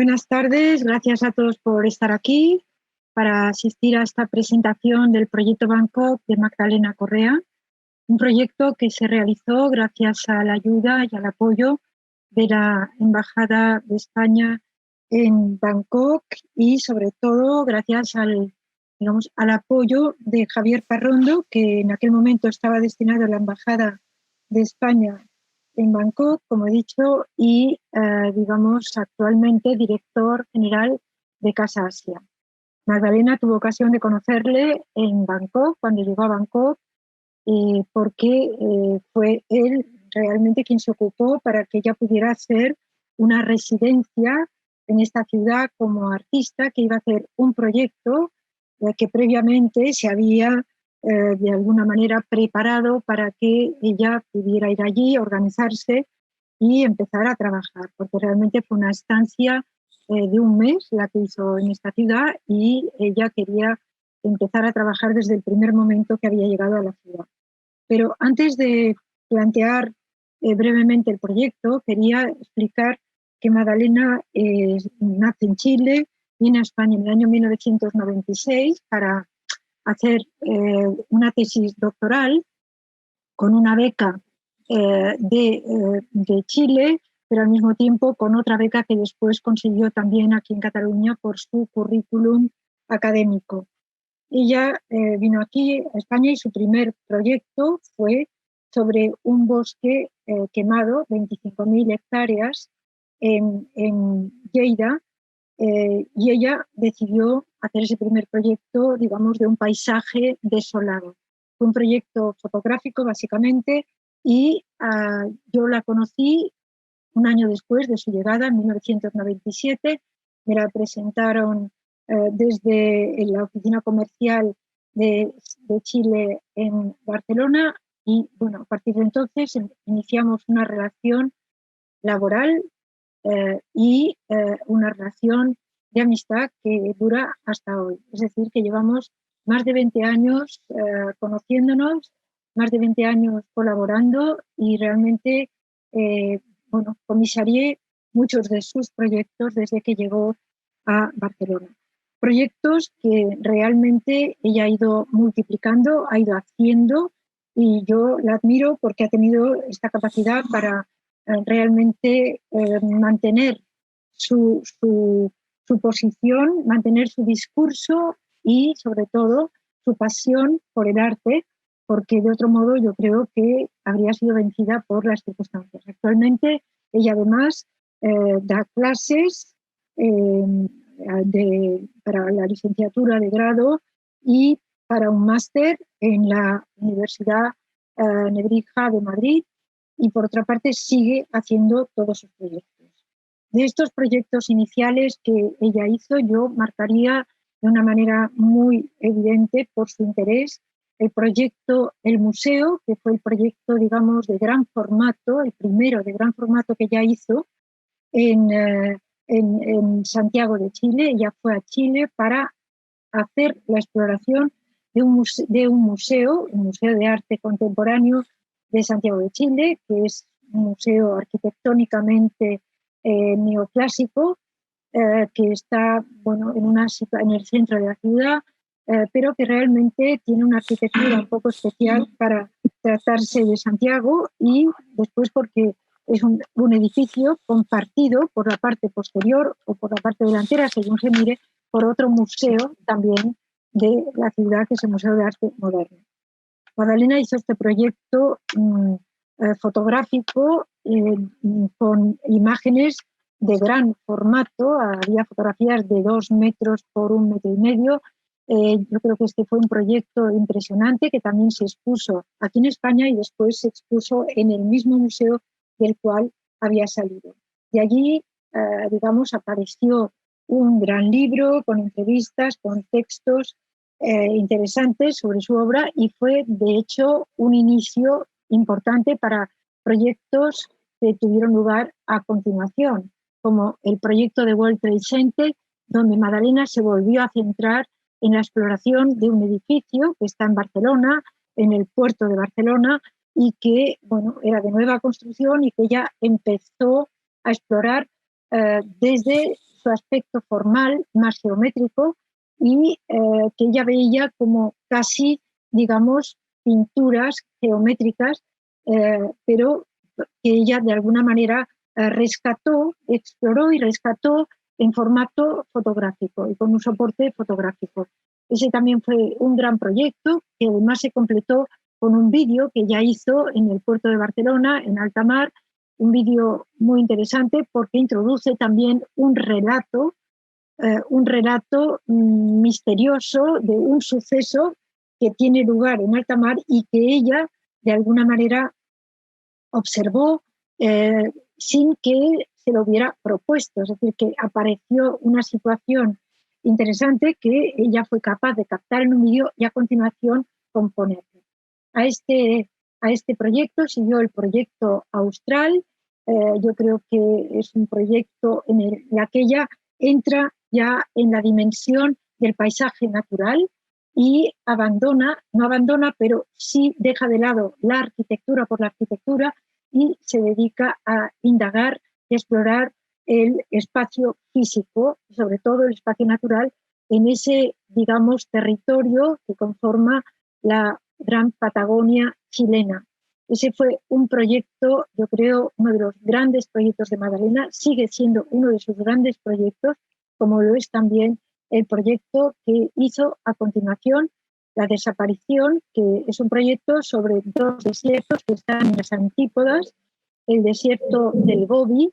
Buenas tardes, gracias a todos por estar aquí para asistir a esta presentación del proyecto Bangkok de Magdalena Correa, un proyecto que se realizó gracias a la ayuda y al apoyo de la Embajada de España en Bangkok y sobre todo gracias al apoyo de Javier Parrondo, que en aquel momento estaba destinado a la Embajada de España en Bangkok, como he dicho, y actualmente director general de Casa Asia. Magdalena tuvo ocasión de conocerle en Bangkok, cuando llegó a Bangkok, porque fue él realmente quien se ocupó para que ella pudiera hacer una residencia en esta ciudad como artista, que iba a hacer un proyecto que previamente se había de alguna manera preparado para que ella pudiera ir allí, organizarse y empezar a trabajar, porque realmente fue una estancia de un mes la que hizo en esta ciudad y ella quería empezar a trabajar desde el primer momento que había llegado a la ciudad. Pero antes de plantear brevemente el proyecto, quería explicar que Magdalena nace en Chile, viene a España en el año 1996 para hacer una tesis doctoral con una beca de Chile, pero al mismo tiempo con otra beca que después consiguió también aquí en Cataluña por su currículum académico. Ella vino aquí a España y su primer proyecto fue sobre un bosque quemado, 25.000 hectáreas en Lleida, y ella decidió hacer ese primer proyecto, digamos, de un paisaje desolado. Fue un proyecto fotográfico, básicamente, y yo la conocí un año después de su llegada, en 1997. Me la presentaron desde la oficina comercial de Chile en Barcelona y, bueno, a partir de entonces iniciamos una relación laboral y una relación de amistad que dura hasta hoy. Es decir, que llevamos más de 20 años conociéndonos, más de 20 años colaborando y realmente, comisarié muchos de sus proyectos desde que llegó a Barcelona. Proyectos que realmente ella ha ido multiplicando, ha ido haciendo, y yo la admiro porque ha tenido esta capacidad para realmente mantener su posición, mantener su discurso y, sobre todo, su pasión por el arte, porque de otro modo yo creo que habría sido vencida por las circunstancias. Actualmente ella además da clases para la licenciatura de grado y para un máster en la Universidad Nebrija de Madrid, y por otra parte sigue haciendo todos sus proyectos. De estos proyectos iniciales que ella hizo, yo marcaría de una manera muy evidente por su interés el proyecto El Museo, que fue el proyecto, digamos, de gran formato, el primero de gran formato que ella hizo en Santiago de Chile. Ella fue a Chile para hacer la exploración de un museo, el Museo de Arte Contemporáneo de Santiago de Chile, que es un museo arquitectónicamente neoclásico, que está en el centro de la ciudad, pero que realmente tiene una arquitectura un poco especial para tratarse de Santiago, y después porque es un edificio compartido por la parte posterior o por la parte delantera, según se mire, por otro museo también de la ciudad, que es el Museo de Arte Moderno. Magdalena hizo este proyecto fotográfico con imágenes de gran formato. Había fotografías de 2 metros por 1,5 metros. Yo creo que este fue un proyecto impresionante que también se expuso aquí en España y después se expuso en el mismo museo del cual había salido. De allí, apareció un gran libro con entrevistas, con textos interesantes sobre su obra, y fue, de hecho, un inicio importante para proyectos que tuvieron lugar a continuación, como el proyecto de World Trade Center, donde Magdalena se volvió a centrar en la exploración de un edificio que está en Barcelona, en el puerto de Barcelona, y que era de nueva construcción y que ella empezó a explorar desde su aspecto formal, más geométrico, y que ella veía como casi, digamos, pinturas geométricas, pero que ella de alguna manera rescató, exploró y rescató en formato fotográfico y con un soporte fotográfico. Ese también fue un gran proyecto que además se completó con un vídeo que ya hizo en el puerto de Barcelona, en alta mar, un vídeo muy interesante porque introduce también un relato misterioso de un suceso que tiene lugar en alta mar y que ella, de alguna manera, observó sin que se lo hubiera propuesto. Es decir, que apareció una situación interesante que ella fue capaz de captar en un vídeo y a continuación componer. A este proyecto siguió el proyecto Austral. Yo creo que es un proyecto en el que ella entra ya en la dimensión del paisaje natural y no abandona, pero sí deja de lado la arquitectura por la arquitectura y se dedica a indagar y explorar el espacio físico, sobre todo el espacio natural, en ese, digamos, territorio que conforma la Gran Patagonia chilena. Ese fue un proyecto, yo creo, uno de los grandes proyectos de Magdalena, sigue siendo uno de sus grandes proyectos, como lo es también el proyecto que hizo a continuación, La Desaparición, que es un proyecto sobre dos desiertos que están en las antípodas, el desierto del Gobi,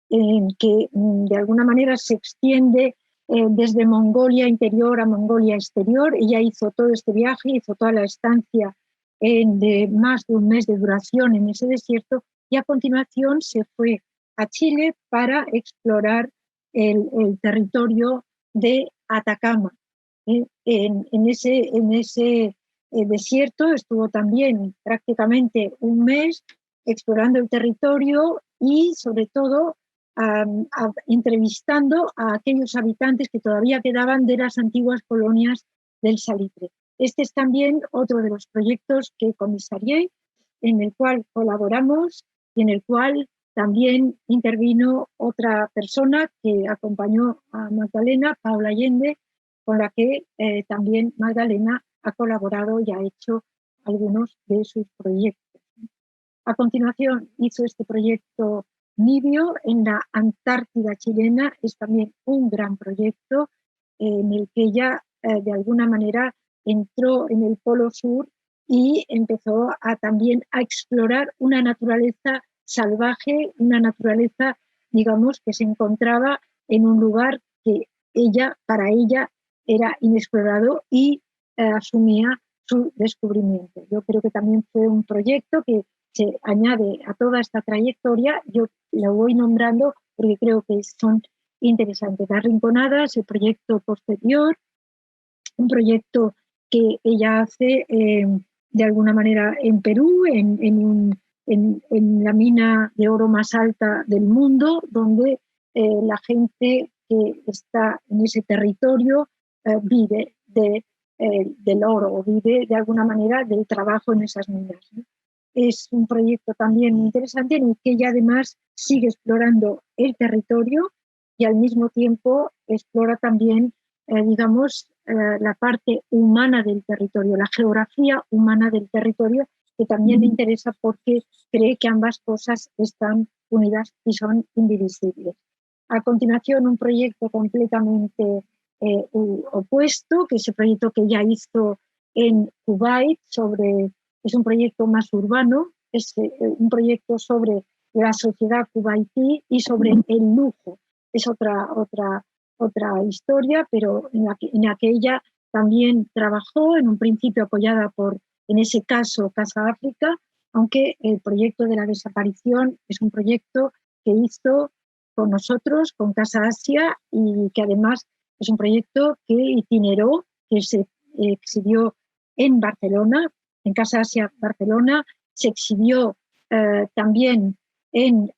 que de alguna manera se extiende desde Mongolia interior a Mongolia exterior. Ella hizo todo este viaje, hizo toda la estancia de más de un mes de duración en ese desierto y a continuación se fue a Chile para explorar el territorio de Atacama. En ese desierto estuvo también prácticamente un mes explorando el territorio y sobre todo entrevistando a aquellos habitantes que todavía quedaban de las antiguas colonias del Salitre. Este es también otro de los proyectos que comisarié, en el cual colaboramos y en el cual también intervino otra persona que acompañó a Magdalena, Paula Allende, con la que también Magdalena ha colaborado y ha hecho algunos de sus proyectos. A continuación hizo este proyecto Nibio en la Antártida chilena. Es también un gran proyecto en el que ella de alguna manera entró en el Polo Sur y empezó también a explorar una naturaleza salvaje, una naturaleza, digamos, que se encontraba en un lugar que para ella era inexplorado y asumía su descubrimiento. Yo creo que también fue un proyecto que se añade a toda esta trayectoria. Yo la voy nombrando porque creo que son interesantes. Las Rinconadas, el proyecto posterior, un proyecto que ella hace de alguna manera en Perú, en la mina de oro más alta del mundo, donde la gente que está en ese territorio vive del oro o vive de alguna manera del trabajo en esas minas, ¿no? Es un proyecto también muy interesante en el que ella además sigue explorando el territorio y al mismo tiempo explora también, digamos, la parte humana del territorio, la geografía humana del territorio, que también le interesa porque cree que ambas cosas están unidas y son indivisibles. A continuación, un proyecto completamente opuesto, que es el proyecto que ella hizo en Kuwait es un proyecto más urbano, es un proyecto sobre la sociedad kuwaití y sobre el lujo. Es otra historia, pero en la que ella también trabajó, en un principio apoyada en ese caso, Casa África, aunque el proyecto de la desaparición es un proyecto que hizo con nosotros, con Casa Asia, y que además es un proyecto que itineró, que se exhibió en Barcelona, en Casa Asia Barcelona, se exhibió también en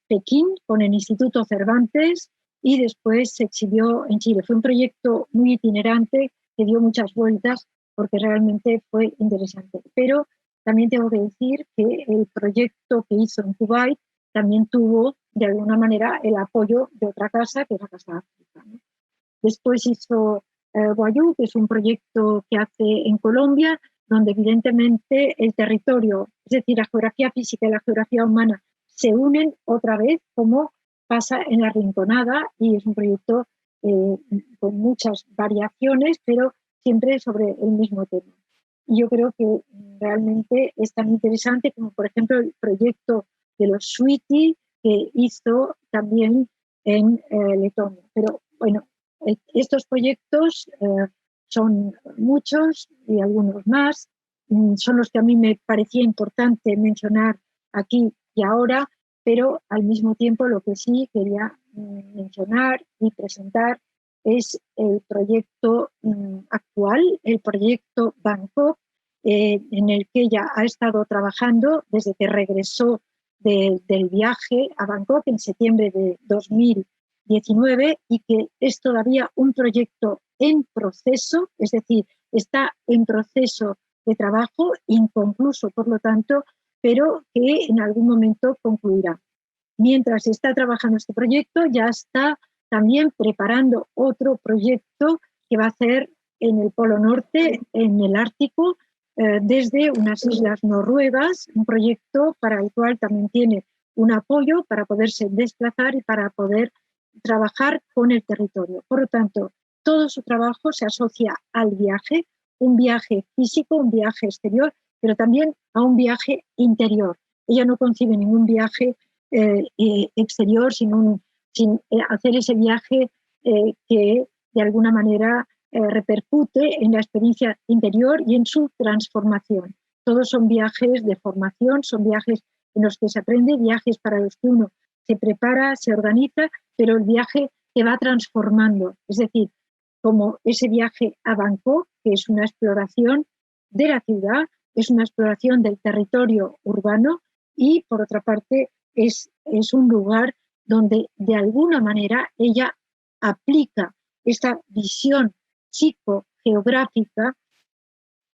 Pekín con el Instituto Cervantes y después se exhibió en Chile. Fue un proyecto muy itinerante que dio muchas vueltas porque realmente fue interesante. Pero también tengo que decir que el proyecto que hizo en Kuwait también tuvo de alguna manera el apoyo de otra casa, que es la Casa África, ¿no? Después hizo Guayú, que es un proyecto que hace en Colombia, donde evidentemente el territorio, es decir, la geografía física y la geografía humana, se unen otra vez, como pasa en La Rinconada, y es un proyecto con muchas variaciones, pero siempre sobre el mismo tema. Y yo creo que realmente es tan interesante como, por ejemplo, el proyecto de los Sweetie, que hizo también en Letonia. Pero bueno, estos proyectos son muchos y algunos más. Son los que a mí me parecía importante mencionar aquí y ahora, pero al mismo tiempo lo que sí quería mencionar y presentar es el proyecto actual, el proyecto Bangkok, en el que ella ha estado trabajando desde que regresó del viaje a Bangkok en septiembre de 2019, y que es todavía un proyecto en proceso, es decir, está en proceso de trabajo, inconcluso por lo tanto, pero que en algún momento concluirá. Mientras está trabajando este proyecto, ya está también preparando otro proyecto que va a hacer en el Polo Norte, en el Ártico, desde unas islas noruegas, un proyecto para el cual también tiene un apoyo para poderse desplazar y para poder trabajar con el territorio. Por lo tanto, todo su trabajo se asocia al viaje, un viaje físico, un viaje exterior, pero también a un viaje interior. Ella no concibe ningún viaje exterior sin hacer ese viaje que de alguna manera repercute en la experiencia interior y en su transformación. Todos son viajes de formación, son viajes en los que se aprende, viajes para los que uno se prepara, se organiza, pero el viaje te va transformando. Es decir, como ese viaje a Bangkok, que es una exploración de la ciudad, es una exploración del territorio urbano, y por otra parte es un lugar donde de alguna manera ella aplica esta visión psicogeográfica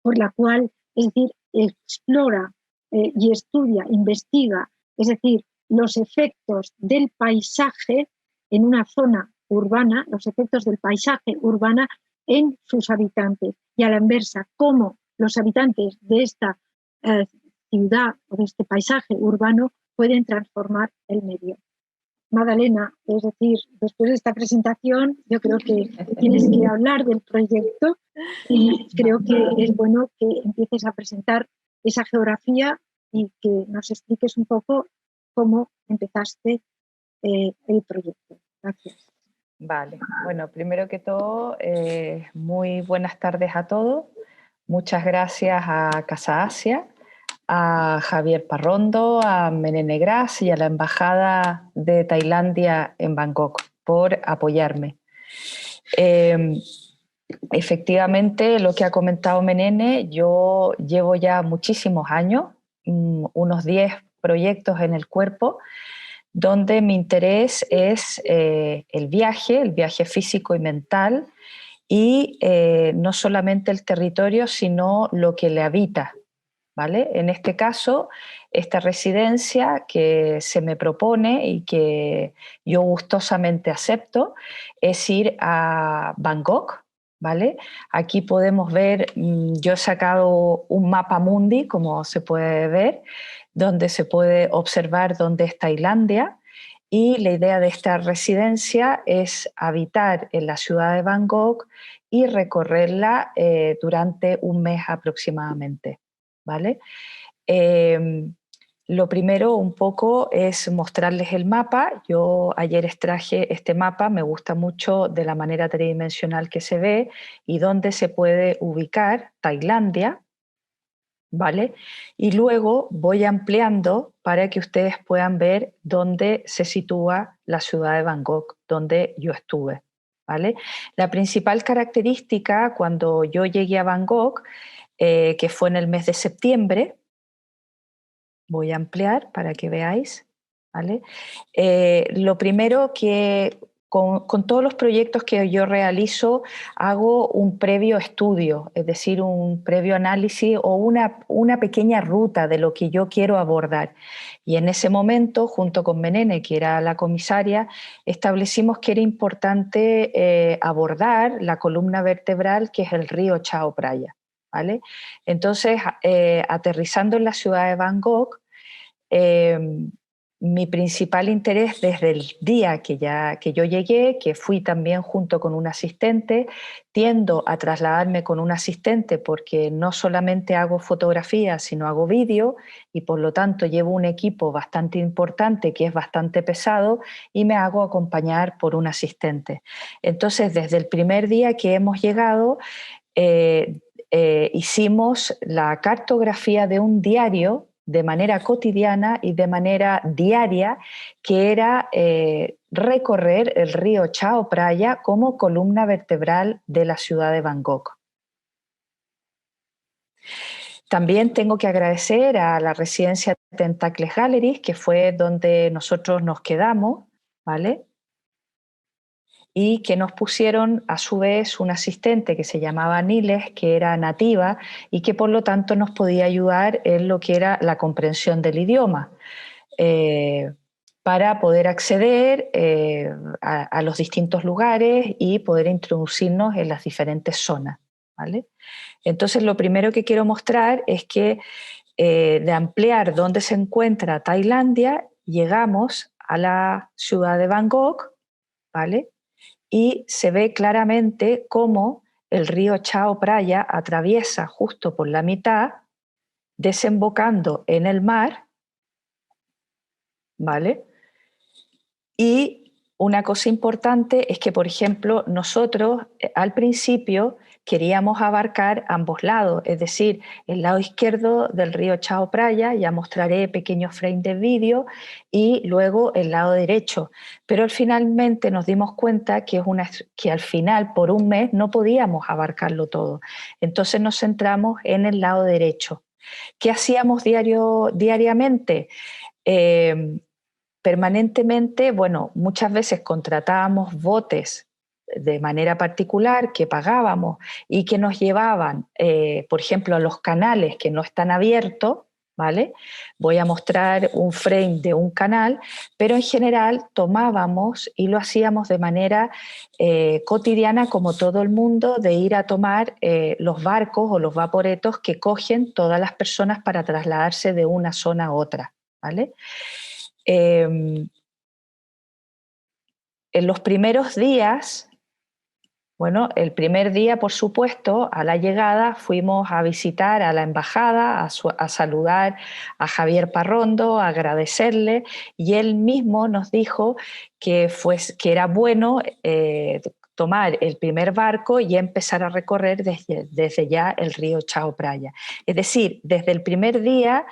por la cual, es decir, explora y estudia, investiga, es decir, los efectos del paisaje en una zona urbana, los efectos del paisaje urbana en sus habitantes, y a la inversa, cómo los habitantes de esta ciudad o de este paisaje urbano pueden transformar el medio. Magdalena, es decir, después de esta presentación, yo creo que tienes que hablar del proyecto, y creo que es bueno que empieces a presentar esa geografía y que nos expliques un poco cómo empezaste el proyecto. Gracias. Vale, bueno, primero que todo, muy buenas tardes a todos. Muchas gracias a Casa Asia, a Javier Parrondo, a Menene Gras y a la Embajada de Tailandia en Bangkok por apoyarme. Efectivamente, lo que ha comentado Menene, yo llevo ya muchísimos años, unos 10 proyectos en el cuerpo, donde mi interés es el viaje físico y mental, y no solamente el territorio, sino lo que le habita, ¿vale? En este caso, esta residencia que se me propone y que yo gustosamente acepto es ir a Bangkok, ¿vale? Aquí podemos ver, yo he sacado un mapa mundi, como se puede ver, donde se puede observar dónde es Tailandia, y la idea de esta residencia es habitar en la ciudad de Bangkok y recorrerla durante un mes aproximadamente, ¿vale? Lo primero un poco es mostrarles el mapa. Yo ayer extraje este mapa, me gusta mucho de la manera tridimensional que se ve y dónde se puede ubicar Tailandia, ¿vale? Y luego voy ampliando para que ustedes puedan ver dónde se sitúa la ciudad de Bangkok, donde yo estuve, ¿vale? La principal característica cuando yo llegué a Bangkok, que fue en el mes de septiembre, voy a ampliar para que veáis, ¿vale? Lo primero que con todos los proyectos que yo realizo hago un previo estudio, es decir, un previo análisis o una pequeña ruta de lo que yo quiero abordar. Y en ese momento, junto con Menene, que era la comisaria, establecimos que era importante abordar la columna vertebral que es el río Chao Phraya, ¿vale? Entonces, aterrizando en la ciudad de Bangkok, mi principal interés desde el día que yo llegué, que fui también junto con un asistente, tiendo a trasladarme con un asistente porque no solamente hago fotografías, sino hago vídeo y por lo tanto llevo un equipo bastante importante que es bastante pesado y me hago acompañar por un asistente. Entonces, desde el primer día que hemos llegado, hicimos la cartografía de un diario de manera cotidiana y de manera diaria, que era recorrer el río Chao Phraya como columna vertebral de la ciudad de Bangkok. También tengo que agradecer a la residencia Tentacles Galleries, que fue donde nosotros nos quedamos, ¿vale? Y que nos pusieron a su vez un asistente que se llamaba Niles, que era nativa y que por lo tanto nos podía ayudar en lo que era la comprensión del idioma, para poder acceder a los distintos lugares y poder introducirnos en las diferentes zonas, ¿vale? Entonces, lo primero que quiero mostrar es que de ampliar dónde se encuentra Tailandia, llegamos a la ciudad de Bangkok, ¿vale? Y se ve claramente cómo el río Chao Phraya atraviesa justo por la mitad, desembocando en el mar, ¿vale? Y una cosa importante es que, por ejemplo, nosotros al principio queríamos abarcar ambos lados, es decir, el lado izquierdo del río Chao Phraya, ya mostraré pequeños frames de vídeo, y luego el lado derecho. Pero finalmente nos dimos cuenta que al final, por un mes, no podíamos abarcarlo todo. Entonces nos centramos en el lado derecho. ¿Qué hacíamos diariamente? Permanentemente, bueno, muchas veces contratábamos botes de manera particular que pagábamos y que nos llevaban, por ejemplo, a los canales que no están abiertos, ¿vale? Voy a mostrar un frame de un canal, pero en general tomábamos y lo hacíamos de manera cotidiana, como todo el mundo, de ir a tomar los barcos o los vaporetos que cogen todas las personas para trasladarse de una zona a otra, ¿vale? En los primeros días, bueno, el primer día, por supuesto, a la llegada fuimos a visitar a la embajada, a saludar a Javier Parrondo, a agradecerle, y él mismo nos dijo que era bueno tomar el primer barco y empezar a recorrer desde ya el río Chao Phraya. Es decir, desde el primer día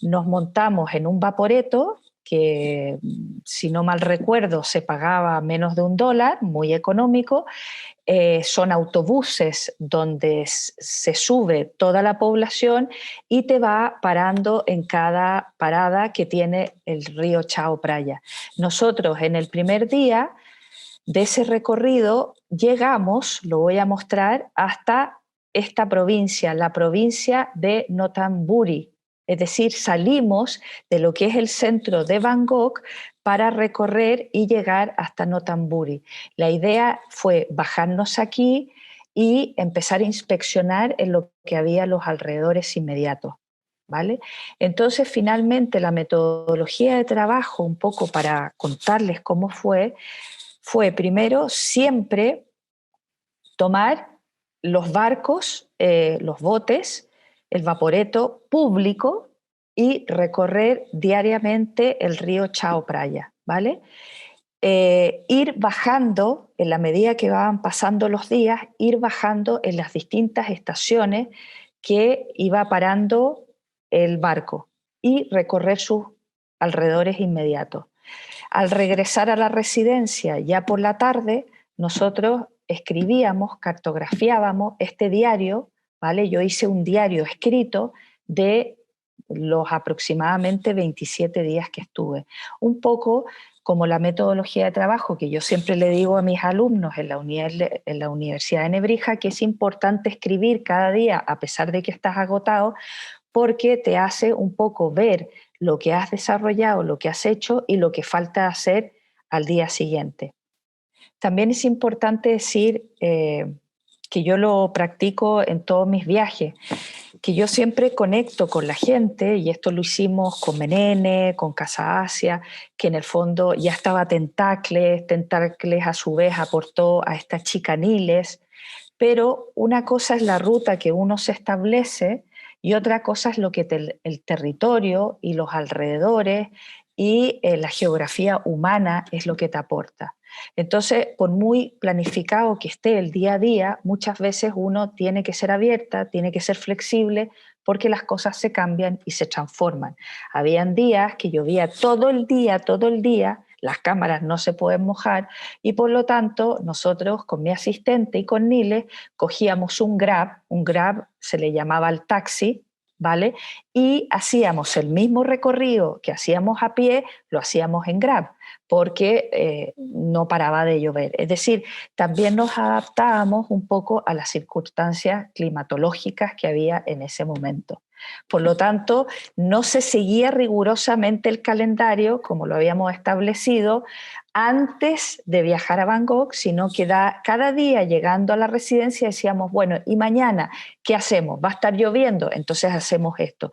nos montamos en un vaporeto que, si no mal recuerdo, se pagaba menos de $1, muy económico. Son autobuses donde se sube toda la población y te va parando en cada parada que tiene el río Chao Phraya. Nosotros en el primer día de ese recorrido llegamos, lo voy a mostrar, hasta esta provincia, la provincia de Nonthaburi. Es decir, salimos de lo que es el centro de Bangkok para recorrer y llegar hasta Nonthaburi. La idea fue bajarnos aquí y empezar a inspeccionar en lo que había a los alrededores inmediatos, ¿vale? Entonces, finalmente, la metodología de trabajo, un poco para contarles cómo fue primero siempre tomar los barcos, los botes, el vaporeto público y recorrer diariamente el río Chao Phraya, ¿vale? Ir bajando, en la medida que van pasando los días, ir bajando en las distintas estaciones que iba parando el barco y recorrer sus alrededores inmediatos. Al regresar a la residencia ya por la tarde, nosotros escribíamos, cartografiábamos este diario, ¿vale? Yo hice un diario escrito de los aproximadamente 27 días que estuve. Un poco como la metodología de trabajo que yo siempre le digo a mis alumnos en la Universidad de Nebrija, que es importante escribir cada día a pesar de que estás agotado, porque te hace un poco ver lo que has desarrollado, lo que has hecho y lo que falta hacer al día siguiente. También es importante decir que yo lo practico en todos mis viajes, que yo siempre conecto con la gente, y esto lo hicimos con Menene, con Casa Asia, que en el fondo ya estaba Tentacles a su vez aportó a esta chica Niles, pero una cosa es la ruta que uno se establece y otra cosa es lo que el territorio y los alrededores y la geografía humana es lo que te aporta. Entonces, por muy planificado que esté el día a día, muchas veces uno tiene que ser abierta, tiene que ser flexible, porque las cosas se cambian y se transforman. Habían días que llovía todo el día, las cámaras no se pueden mojar y por lo tanto nosotros con mi asistente y con Niles cogíamos un Grab se le llamaba el taxi, ¿vale? Y hacíamos el mismo recorrido que hacíamos a pie, lo hacíamos en Grab, porque no paraba de llover. Es decir, también nos adaptábamos un poco a las circunstancias climatológicas que había en ese momento. Por lo tanto, no se seguía rigurosamente el calendario como lo habíamos establecido antes de viajar a Bangkok, sino que cada día llegando a la residencia decíamos, bueno, ¿y mañana qué hacemos? ¿Va a estar lloviendo? Entonces hacemos esto.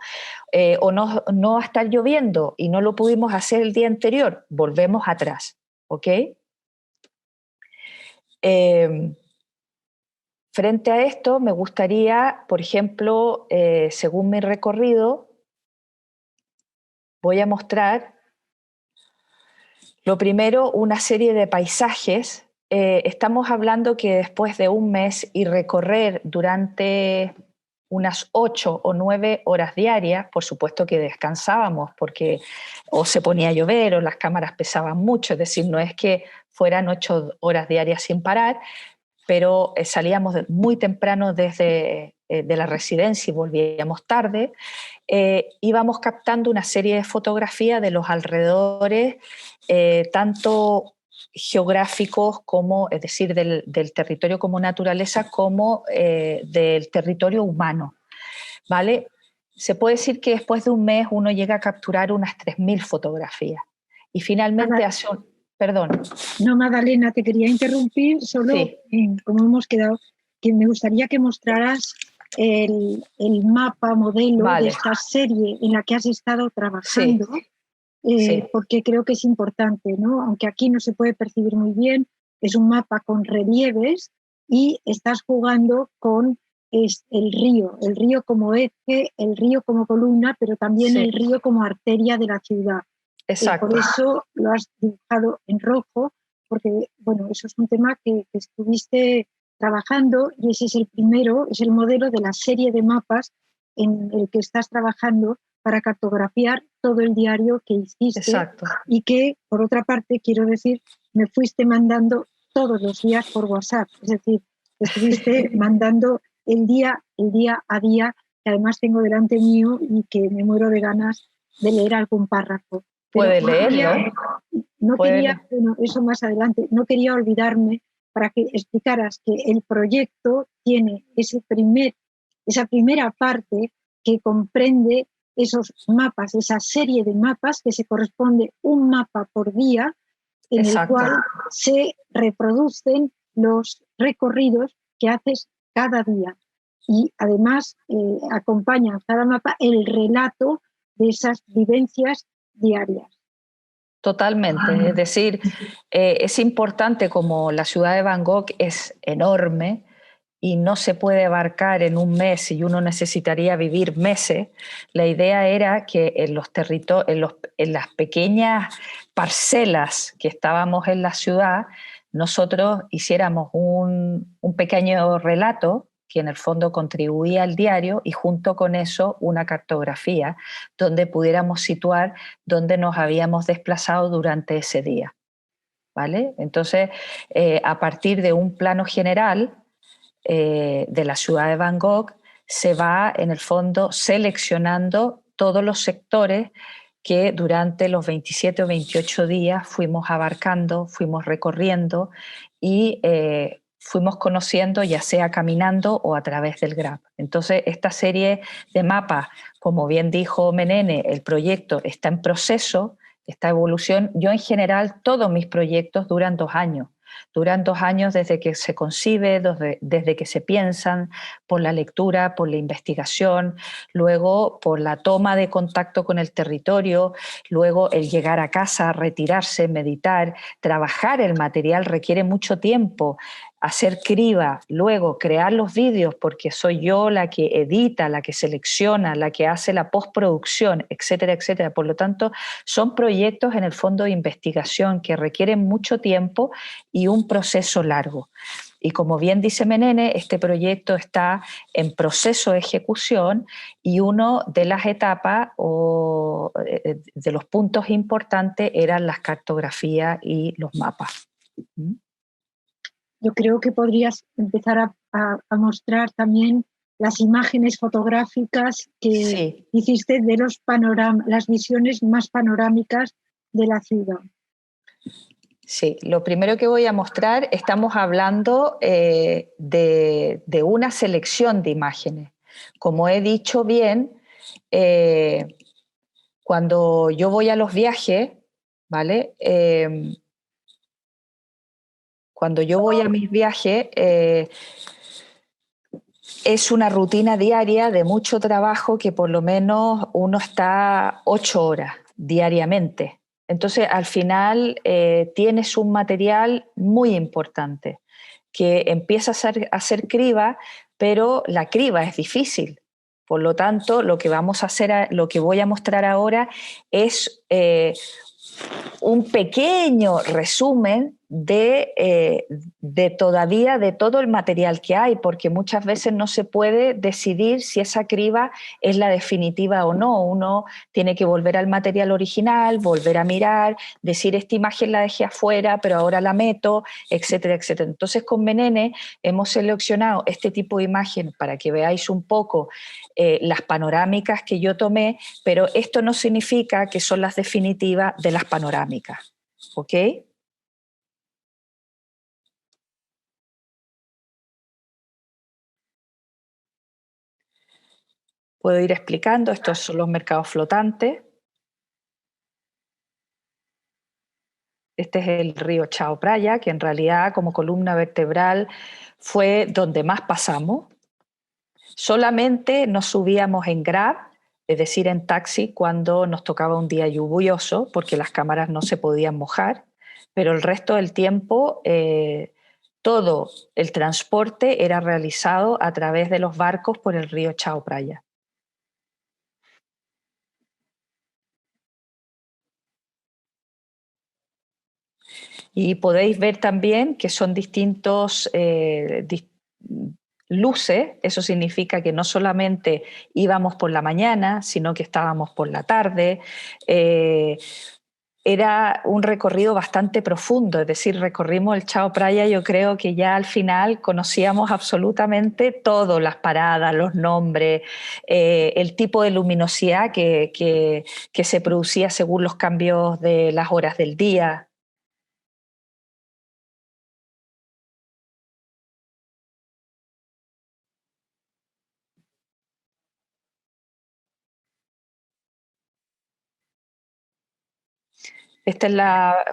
O no va a estar lloviendo y no lo pudimos hacer el día anterior, volvemos atrás, ¿ok? Frente a esto, me gustaría, por ejemplo, según mi recorrido, voy a mostrar lo primero, una serie de paisajes. Estamos hablando que después de un mes y recorrer durante unas 8 o 9 horas diarias, por supuesto que descansábamos porque o se ponía a llover o las cámaras pesaban mucho, es decir, no es que fueran 8 horas diarias sin parar, pero salíamos muy temprano desde de la residencia y volvíamos tarde, íbamos captando una serie de fotografías de los alrededores, tanto geográficos como, es decir, del territorio como naturaleza, como del territorio humano, ¿vale? Se puede decir que después de un mes uno llega a capturar unas 3.000 fotografías. Y finalmente hace un... Perdón. No, Magdalena, te quería interrumpir solo, sí. Como hemos quedado, que me gustaría que mostraras el mapa modelo de esta serie en la que has estado trabajando, porque creo que es importante, ¿no? Aunque aquí no se puede percibir muy bien, es un mapa con relieves y estás jugando con el río como eje, el río como columna, pero también el río como arteria de la ciudad. Exacto. Por eso lo has dibujado en rojo, porque bueno, eso es un tema que estuviste trabajando y ese es el primero, es el modelo de la serie de mapas en el que estás trabajando para cartografiar todo el diario que hiciste. Exacto. Y que, por otra parte, quiero decir, me fuiste mandando todos los días por WhatsApp, es decir, estuviste mandando el día a día, que además tengo delante mío y que me muero de ganas de leer algún párrafo. Puede leerlo. No quería, bueno, eso más adelante, no quería olvidarme para que explicaras que el proyecto tiene esa primera parte que comprende esos mapas, esa serie de mapas que se corresponde un mapa por día, en el cual se reproducen los recorridos que haces cada día. Y además acompaña cada mapa el relato de esas vivencias diarias. Totalmente, es decir, es importante, como la ciudad de Bangkok es enorme y no se puede abarcar en un mes y uno necesitaría vivir meses, la idea era que en las pequeñas parcelas que estábamos en la ciudad, nosotros hiciéramos un pequeño relato que en el fondo contribuía al diario y junto con eso una cartografía donde pudiéramos situar dónde nos habíamos desplazado durante ese día, ¿vale? Entonces, a partir de un plano general de la ciudad de Bangkok, se va en el fondo seleccionando todos los sectores que durante los 27 o 28 días fuimos abarcando, fuimos recorriendo y fuimos conociendo, ya sea caminando o a través del GRAP. Entonces, esta serie de mapas, como bien dijo Menene, el proyecto está en proceso, esta evolución. Yo en general, todos mis proyectos duran 2 años. Duran 2 años desde que se concibe, desde que se piensan, por la lectura, por la investigación, luego por la toma de contacto con el territorio, luego el llegar a casa, retirarse, meditar, trabajar el material requiere mucho tiempo, hacer criba, luego crear los vídeos porque soy yo la que edita, la que selecciona, la que hace la postproducción, etcétera, etcétera. Por lo tanto, son proyectos en el fondo de investigación que requieren mucho tiempo y un proceso largo. Y como bien dice Menene, este proyecto está en proceso de ejecución y una de las etapas o de los puntos importantes eran las cartografías y los mapas. Yo creo que podrías empezar a mostrar también las imágenes fotográficas que sí. hiciste de las visiones más panorámicas de la ciudad. Sí, lo primero que voy a mostrar, estamos hablando de una selección de imágenes. Como he dicho bien, cuando yo voy a los viajes, ¿vale? Cuando yo voy a mis viajes, es una rutina diaria de mucho trabajo que por lo menos uno está 8 horas diariamente. Entonces, al final tienes un material muy importante que empieza a ser criba, pero la criba es difícil. Por lo tanto, lo que vamos a hacer, lo que voy a mostrar ahora es un pequeño resumen de todavía de todo el material que hay, porque muchas veces no se puede decidir si esa criba es la definitiva o no. Uno tiene que volver al material original, volver a mirar, decir esta imagen la dejé afuera, pero ahora la meto, etcétera, etcétera. Entonces con Menene hemos seleccionado este tipo de imagen para que veáis un poco las panorámicas que yo tomé, pero esto no significa que son las definitivas de las panorámicas. ¿Ok? Puedo ir explicando, estos son los mercados flotantes. Este es el río Chao Phraya, que en realidad como columna vertebral fue donde más pasamos. Solamente nos subíamos en Grab, es decir, en taxi, cuando nos tocaba un día lluvioso, porque las cámaras no se podían mojar, pero el resto del tiempo todo el transporte era realizado a través de los barcos por el río Chao Phraya. Y podéis ver también que son distintos luces, eso significa que no solamente íbamos por la mañana, sino que estábamos por la tarde. Era un recorrido bastante profundo, es decir, recorrimos el Chao Phraya, yo creo que ya al final conocíamos absolutamente todo, las paradas, los nombres, el tipo de luminosidad que se producía según los cambios de las horas del día.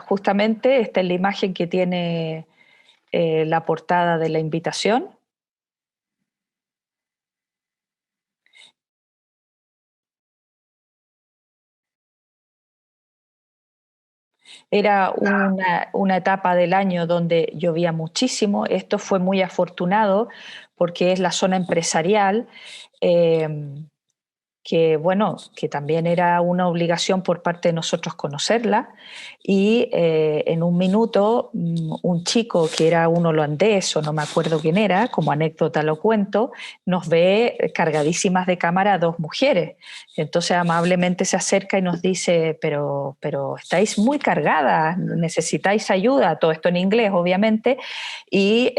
Justamente esta es la imagen que tiene la portada de la invitación. Era una etapa del año donde llovía muchísimo. Esto fue muy afortunado porque es la zona empresarial. Que bueno, que también era una obligación por parte de nosotros conocerla, y en un minuto un chico que era un holandés o no me acuerdo quién era, como anécdota lo cuento, nos ve cargadísimas de cámara a 2 mujeres. Entonces amablemente se acerca y nos dice, pero estáis muy cargadas, necesitáis ayuda, todo esto en inglés obviamente, y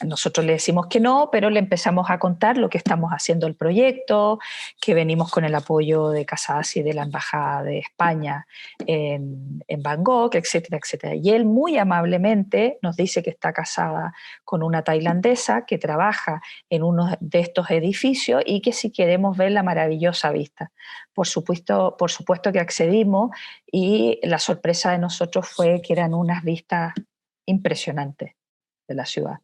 nosotros le decimos que no, pero le empezamos a contar lo que estamos haciendo el proyecto, que venimos con el apoyo de Casas y de la Embajada de España en Bangkok, etcétera, etcétera. Y él muy amablemente nos dice que está casada con una tailandesa que trabaja en uno de estos edificios y que si queremos ver la maravillosa vista. Por supuesto que accedimos y la sorpresa de nosotros fue que eran unas vistas impresionantes de la ciudad.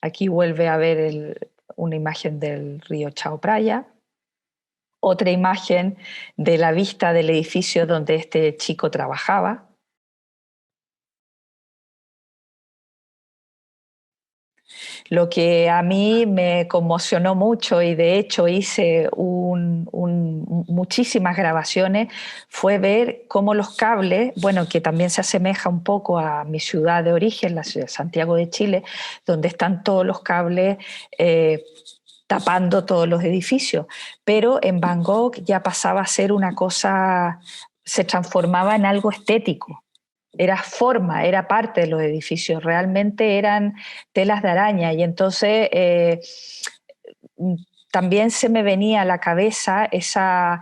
Aquí vuelve a ver una imagen del río Chao Phraya, otra imagen de la vista del edificio donde este chico trabajaba. Lo que a mí me conmocionó mucho y de hecho hice muchísimas grabaciones fue ver cómo los cables, bueno, que también se asemeja un poco a mi ciudad de origen, la ciudad de Santiago de Chile, donde están todos los cables tapando todos los edificios, pero en Bangkok ya pasaba a ser una cosa, se transformaba en algo estético. Era forma, era parte de los edificios, realmente eran telas de araña y entonces también se me venía a la cabeza esa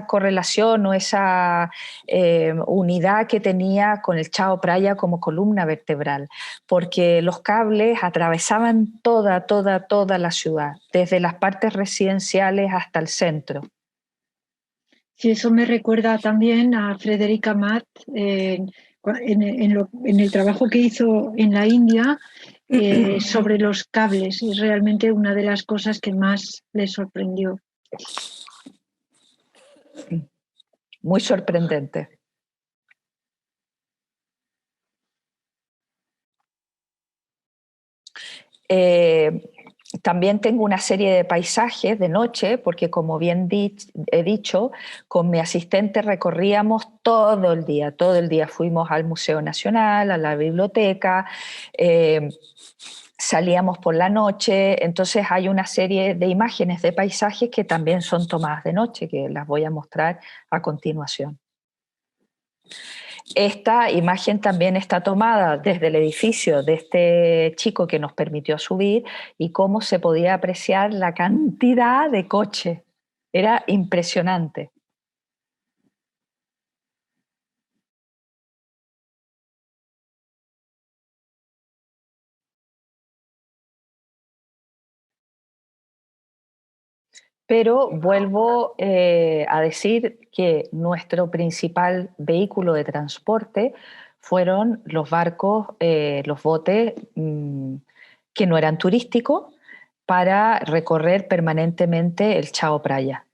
correlación o esa unidad que tenía con el Chao Phraya como columna vertebral, porque los cables atravesaban toda la ciudad, desde las partes residenciales hasta el centro. Sí, eso me recuerda también a Frederica Matt en el trabajo que hizo en la India sobre los cables. Es realmente una de las cosas que más le sorprendió. Muy sorprendente. También tengo una serie de paisajes de noche, porque como bien he dicho, con mi asistente recorríamos todo el día. Fuimos al Museo Nacional, a la biblioteca, salíamos por la noche, entonces hay una serie de imágenes de paisajes que también son tomadas de noche, que las voy a mostrar a continuación. Esta imagen también está tomada desde el edificio de este chico que nos permitió subir y cómo se podía apreciar la cantidad de coches. Era impresionante. Pero vuelvo a decir que nuestro principal vehículo de transporte fueron los barcos, los botes que no eran turísticos, para recorrer permanentemente el Chao Phraya.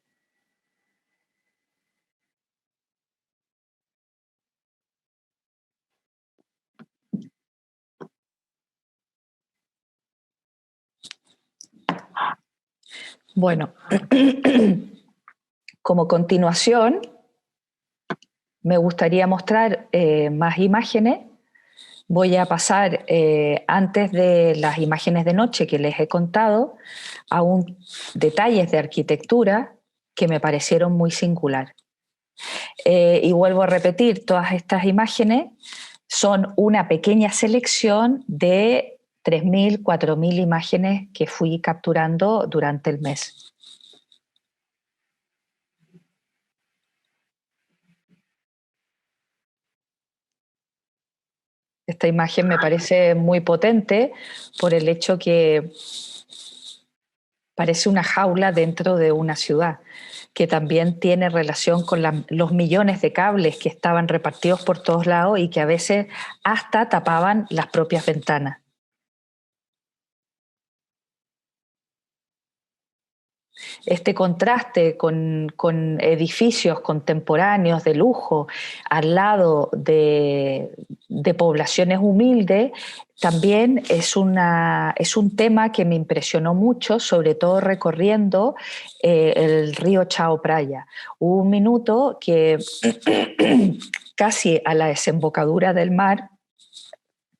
Bueno, como continuación, me gustaría mostrar más imágenes. Voy a pasar, antes de las imágenes de noche que les he contado, a detalles de arquitectura que me parecieron muy singular. Y vuelvo a repetir, todas estas imágenes son una pequeña selección de 3.000, 4.000 imágenes que fui capturando durante el mes. Esta imagen me parece muy potente por el hecho que parece una jaula dentro de una ciudad, que también tiene relación con los millones de cables que estaban repartidos por todos lados y que a veces hasta tapaban las propias ventanas. Este contraste con edificios contemporáneos de lujo al lado de poblaciones humildes también es un tema que me impresionó mucho, sobre todo recorriendo el río Chao Phraya. Hubo un minuto que casi a la desembocadura del mar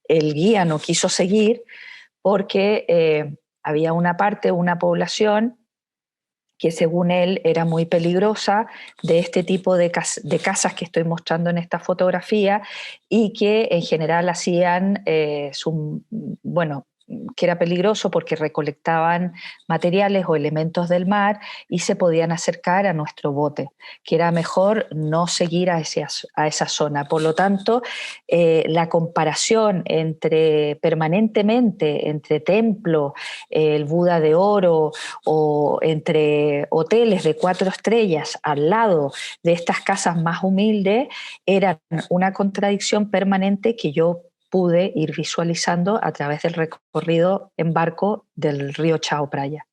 el guía no quiso seguir porque había una población que según él era muy peligrosa, de este tipo de casas que estoy mostrando en esta fotografía, y que en general hacían, bueno, que era peligroso porque recolectaban materiales o elementos del mar y se podían acercar a nuestro bote, que era mejor no seguir a esa zona. Por lo tanto, la comparación permanentemente entre templos, el Buda de Oro, o entre hoteles de 4 estrellas al lado de estas casas más humildes, era una contradicción permanente que yo pude ir visualizando a través del recorrido en barco del río Chao Phraya.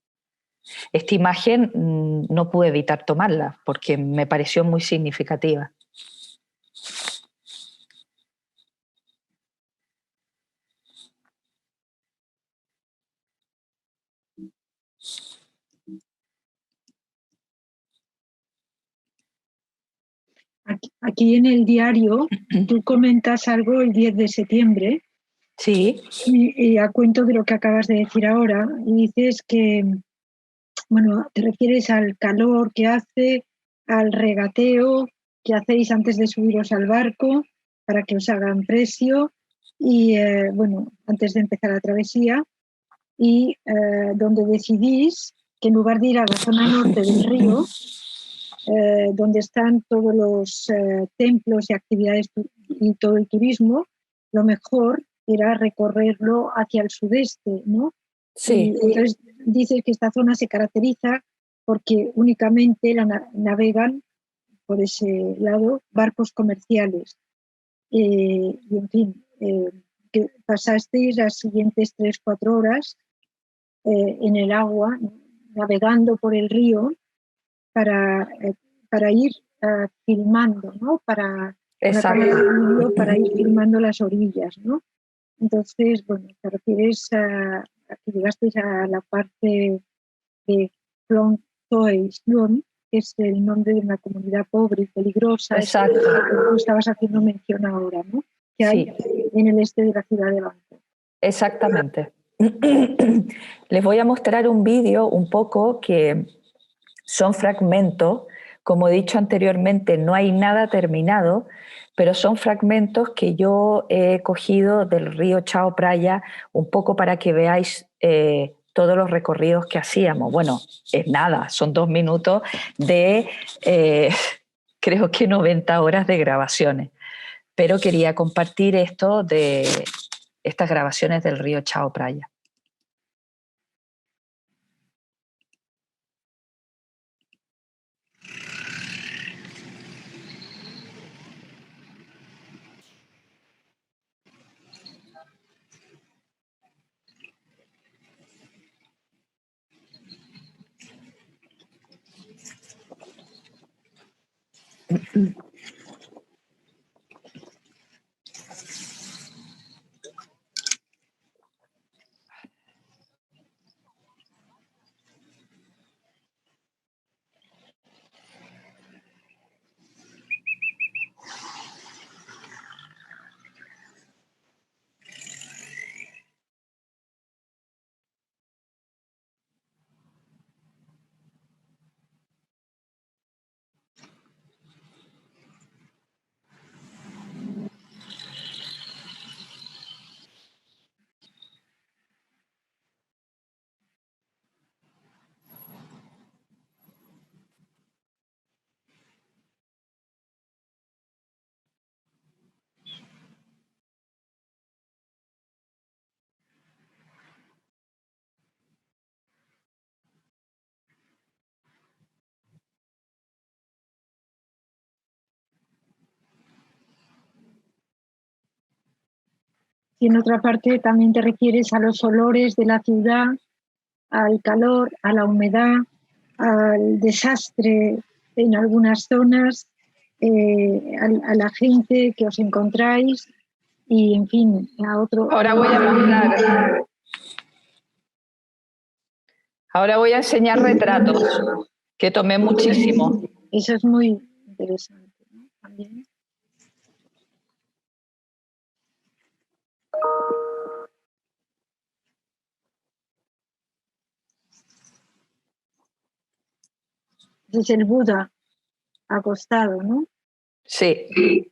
Esta imagen no pude evitar tomarla porque me pareció muy significativa. Aquí en el diario tú comentas algo el 10 de septiembre. Sí. Y a cuento de lo que acabas de decir ahora, y dices que, bueno, te refieres al calor que hace, al regateo que hacéis antes de subiros al barco para que os hagan precio y, bueno, antes de empezar la travesía, y donde decidís que en lugar de ir a la zona norte del río, donde están todos los templos y actividades y todo el turismo, lo mejor era recorrerlo hacia el sudeste, ¿no? Sí. Y entonces dice que esta zona se caracteriza porque únicamente navegan por ese lado barcos comerciales. Y en fin, que pasasteis las siguientes 3-4 horas en el agua, navegando por el río para, para ir filmando, ¿no? Para ir filmando las orillas, ¿no? Entonces, bueno, te refieres a que llegasteis a la parte de Klong Toei Slum, que es el nombre de una comunidad pobre y peligrosa. Exacto. Que tú estabas haciendo mención ahora, ¿no? Que hay en el este de la ciudad de Bangkok. Exactamente. Les voy a mostrar un vídeo un poco que son fragmentos. Como he dicho anteriormente, no hay nada terminado, pero son fragmentos que yo he cogido del río Chao Phraya un poco para que veáis todos los recorridos que hacíamos. Bueno, es nada, son 2 minutos de creo que 90 horas de grabaciones, pero quería compartir esto de estas grabaciones del río Chao Phraya. Y en otra parte también te refieres a los olores de la ciudad, al calor, a la humedad, al desastre en algunas zonas, a la gente que os encontráis y, en fin, a otro... Ahora voy a mostrar. Ahora voy a enseñar retratos, que tomé muchísimo. Eso es muy interesante, ¿no? También. Ese es el Buda acostado, ¿no? Sí.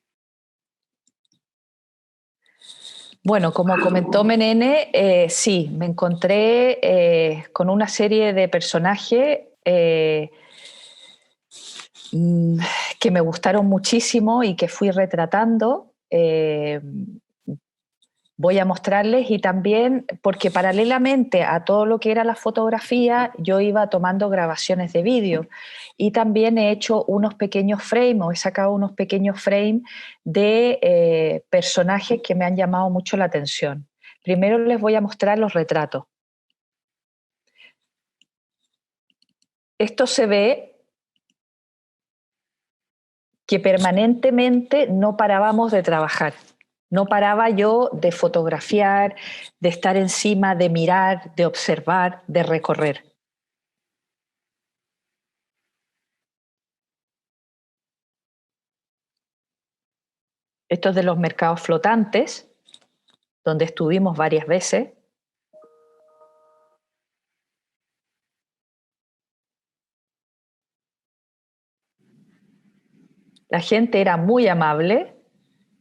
Bueno, como comentó Menene, sí, me encontré con una serie de personajes que me gustaron muchísimo y que fui retratando. Voy a mostrarles y también porque paralelamente a todo lo que era la fotografía yo iba tomando grabaciones de vídeo y también he hecho unos pequeños frames o he sacado unos pequeños frames de personajes que me han llamado mucho la atención. Primero les voy a mostrar los retratos. Esto se ve que permanentemente no parábamos de trabajar. No paraba yo de fotografiar, de estar encima, de mirar, de observar, de recorrer. Esto es de los mercados flotantes, donde estuvimos varias veces. La gente era muy amable.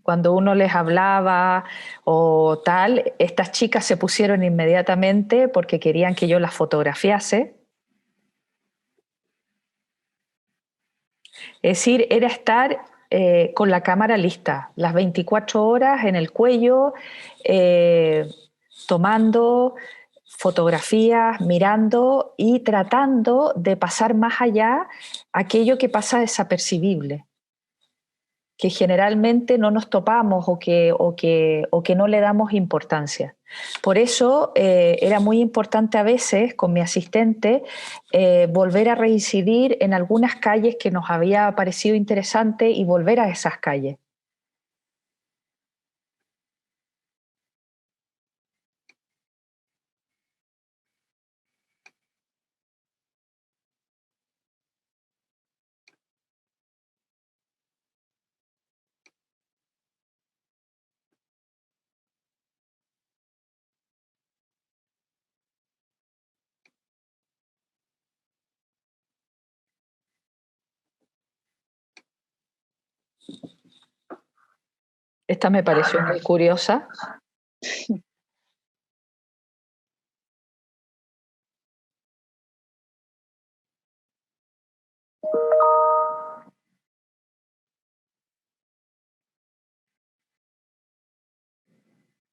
Cuando uno les hablaba o tal, estas chicas se pusieron inmediatamente porque querían que yo las fotografiase. Es decir, era estar con la cámara lista, las 24 horas en el cuello, tomando fotografías, mirando y tratando de pasar más allá aquello que pasa desapercibible, que generalmente no nos topamos o que no le damos importancia. Por eso era muy importante a veces con mi asistente volver a reincidir en algunas calles que nos había parecido interesante y volver a esas calles. Esta me pareció muy curiosa.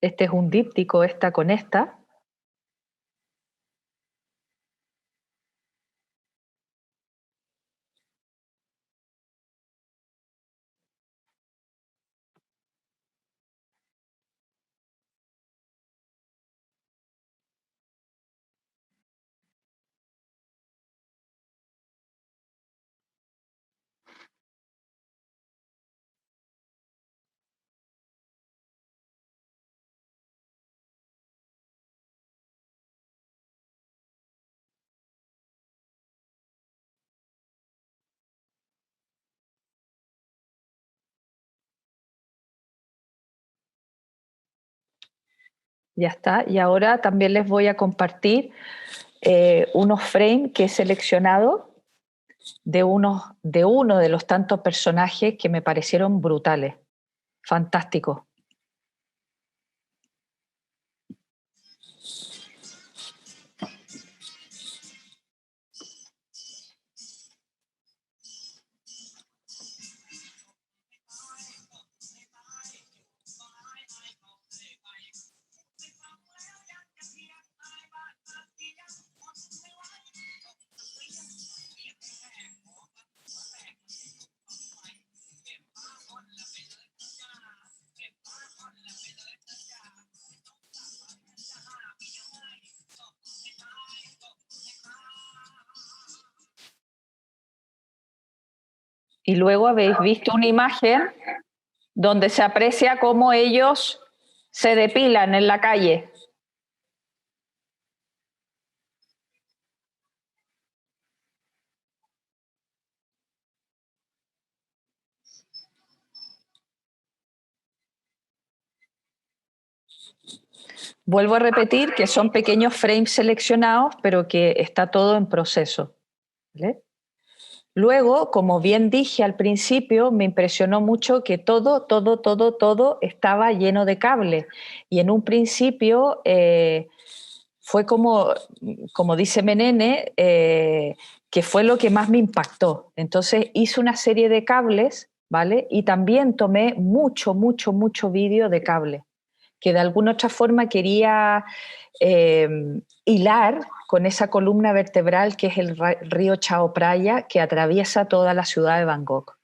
Este es un díptico, esta con esta. Ya está. Y ahora también les voy a compartir unos frames que he seleccionado de uno de los tantos personajes que me parecieron brutales, fantásticos. Y luego habéis visto una imagen donde se aprecia cómo ellos se depilan en la calle. Vuelvo a repetir que son pequeños frames seleccionados, pero que está todo en proceso, ¿vale? Luego, como bien dije al principio, me impresionó mucho que todo estaba lleno de cable. Y en un principio fue como dice Menene, que fue lo que más me impactó. Entonces hice una serie de cables, ¿vale? Y también tomé mucho vídeo de cable, que de alguna otra forma quería eh, hilar con esa columna vertebral que es el río Chao Phraya, que atraviesa toda la ciudad de Bangkok.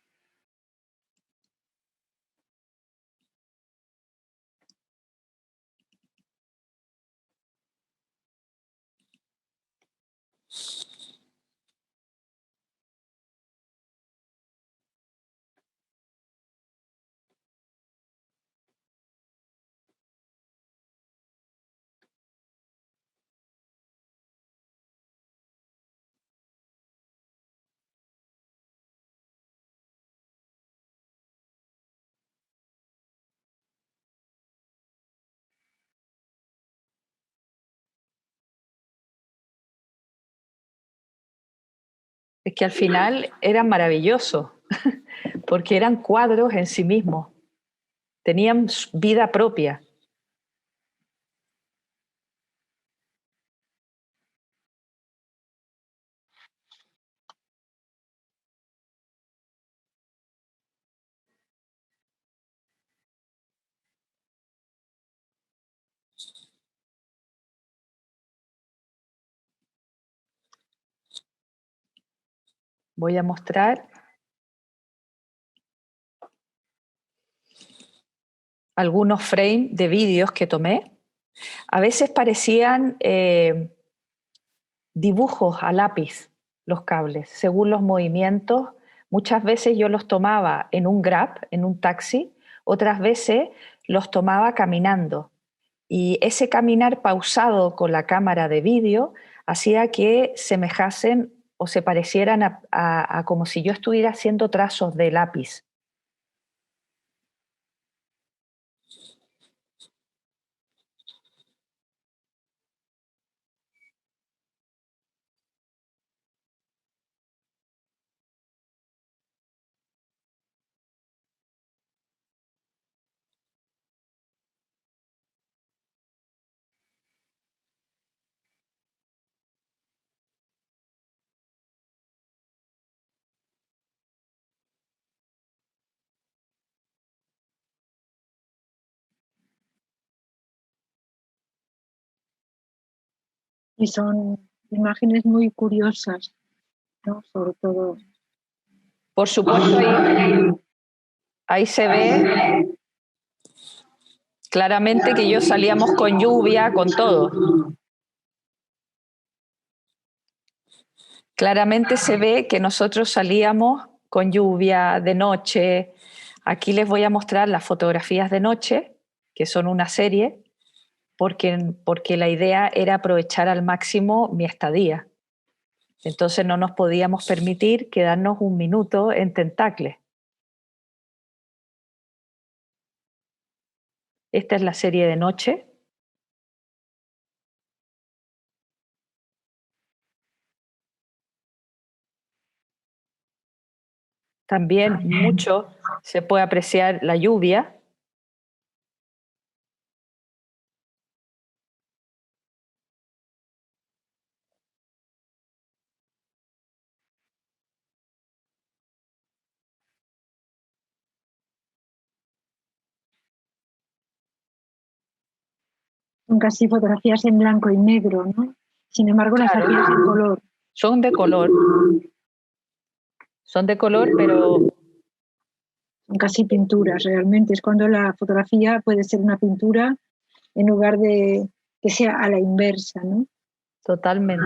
Es que al final eran maravillosos, porque eran cuadros en sí mismos, tenían vida propia. Voy a mostrar algunos frames de vídeos que tomé. A veces parecían dibujos a lápiz los cables, según los movimientos. Muchas veces yo los tomaba en un Grab, en un taxi, otras veces los tomaba caminando. Y ese caminar pausado con la cámara de vídeo hacía que semejasen o se parecieran a como si yo estuviera haciendo trazos de lápiz. Y son imágenes muy curiosas, ¿no? Sobre todo. Por supuesto, ahí se ve claramente que yo salíamos con lluvia, con todo. Claramente se ve que nosotros salíamos con lluvia de noche. Aquí les voy a mostrar las fotografías de noche, que son una serie, porque la idea era aprovechar al máximo mi estadía. Entonces no nos podíamos permitir quedarnos un minuto en Tentacle. Esta es la serie de noche. También mucho se puede apreciar la lluvia. Son casi fotografías en blanco y negro, ¿no? Sin embargo, las Claro, hacías en color. son de color. Son de color, pero Son casi pinturas, realmente. Es cuando la fotografía puede ser una pintura en lugar de que sea a la inversa, ¿no? totalmente.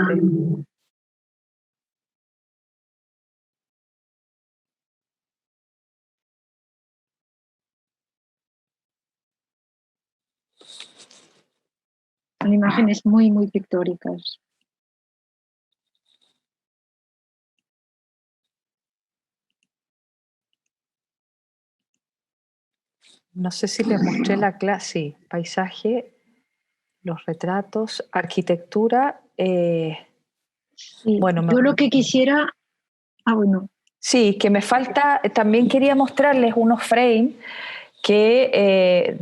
Son imágenes muy pictóricas. No sé si les mostré la clase, sí, paisaje, los retratos, arquitectura. Sí, Bueno, yo lo que quisiera Bueno. Sí, que me falta, también quería mostrarles unos frames que,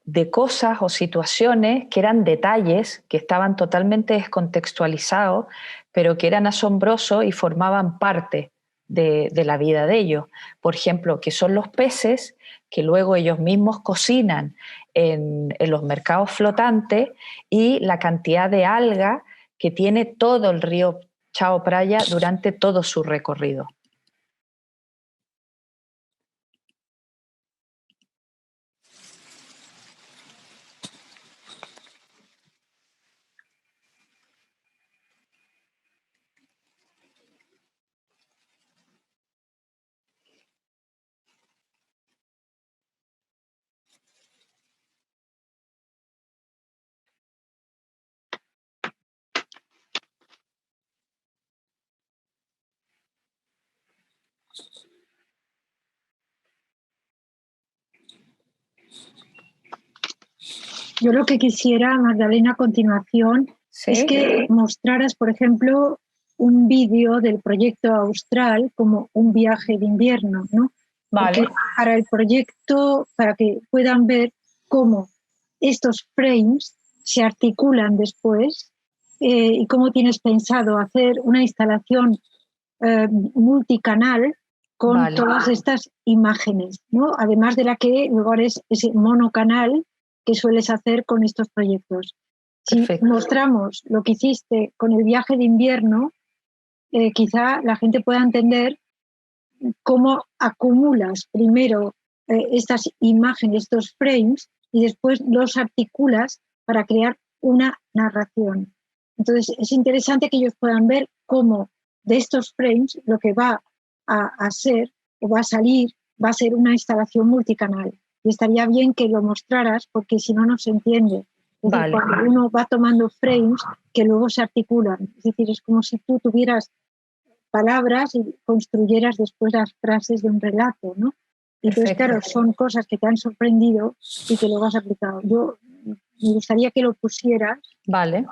de cosas o situaciones que eran detalles, que estaban totalmente descontextualizados, pero que eran asombrosos y formaban parte de la vida de ellos. Por ejemplo, que son los peces que luego ellos mismos cocinan en los mercados flotantes, y la cantidad de alga que tiene todo el río Chao Phraya durante todo su recorrido. Yo lo que quisiera, Magdalena, a continuación, ¿Sí? es que mostraras, por ejemplo, un vídeo del proyecto Austral como un viaje de invierno, ¿no? Vale. Porque para el proyecto, para que puedan ver cómo estos frames se articulan después y cómo tienes pensado hacer una instalación multicanal con todas estas imágenes, ¿no? Además de la que luego es ese monocanal que sueles hacer con estos proyectos. Perfecto. Si mostramos lo que hiciste con el viaje de invierno, quizá la gente pueda entender cómo acumulas primero estas imágenes, estos frames, y después los articulas para crear una narración. Entonces, es interesante que ellos puedan ver cómo de estos frames lo que va a ser o va a salir va a ser una instalación multicanal. Y estaría bien que lo mostraras porque si no, no se entiende. Es decir, cuando uno va tomando frames que luego se articulan. Es decir, es como si tú tuvieras palabras y construyeras después las frases de un relato, ¿no? Entonces, claro, son cosas que te han sorprendido y que luego has aplicado. Yo me gustaría que lo pusieras. Vale,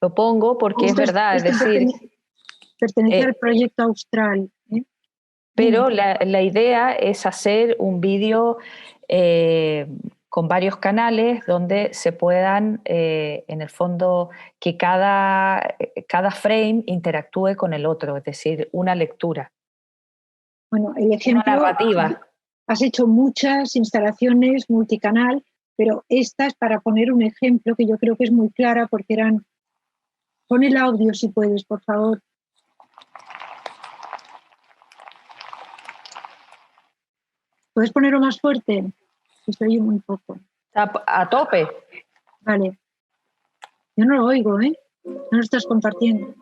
lo pongo porque es verdad, es decir... Pertenece al proyecto Austral. Pero la idea es hacer un vídeo con varios canales donde se puedan, en el fondo, que cada frame interactúe con el otro, es decir, una lectura. Bueno, el ejemplo, una narrativa. Has hecho muchas instalaciones multicanal, pero esta es para poner un ejemplo que yo creo que es muy clara porque eran... Pon el audio si puedes, por favor. ¿Puedes ponerlo más fuerte? Estoy muy poco. A tope. Vale. Yo no lo oigo, ¿eh? No lo estás compartiendo.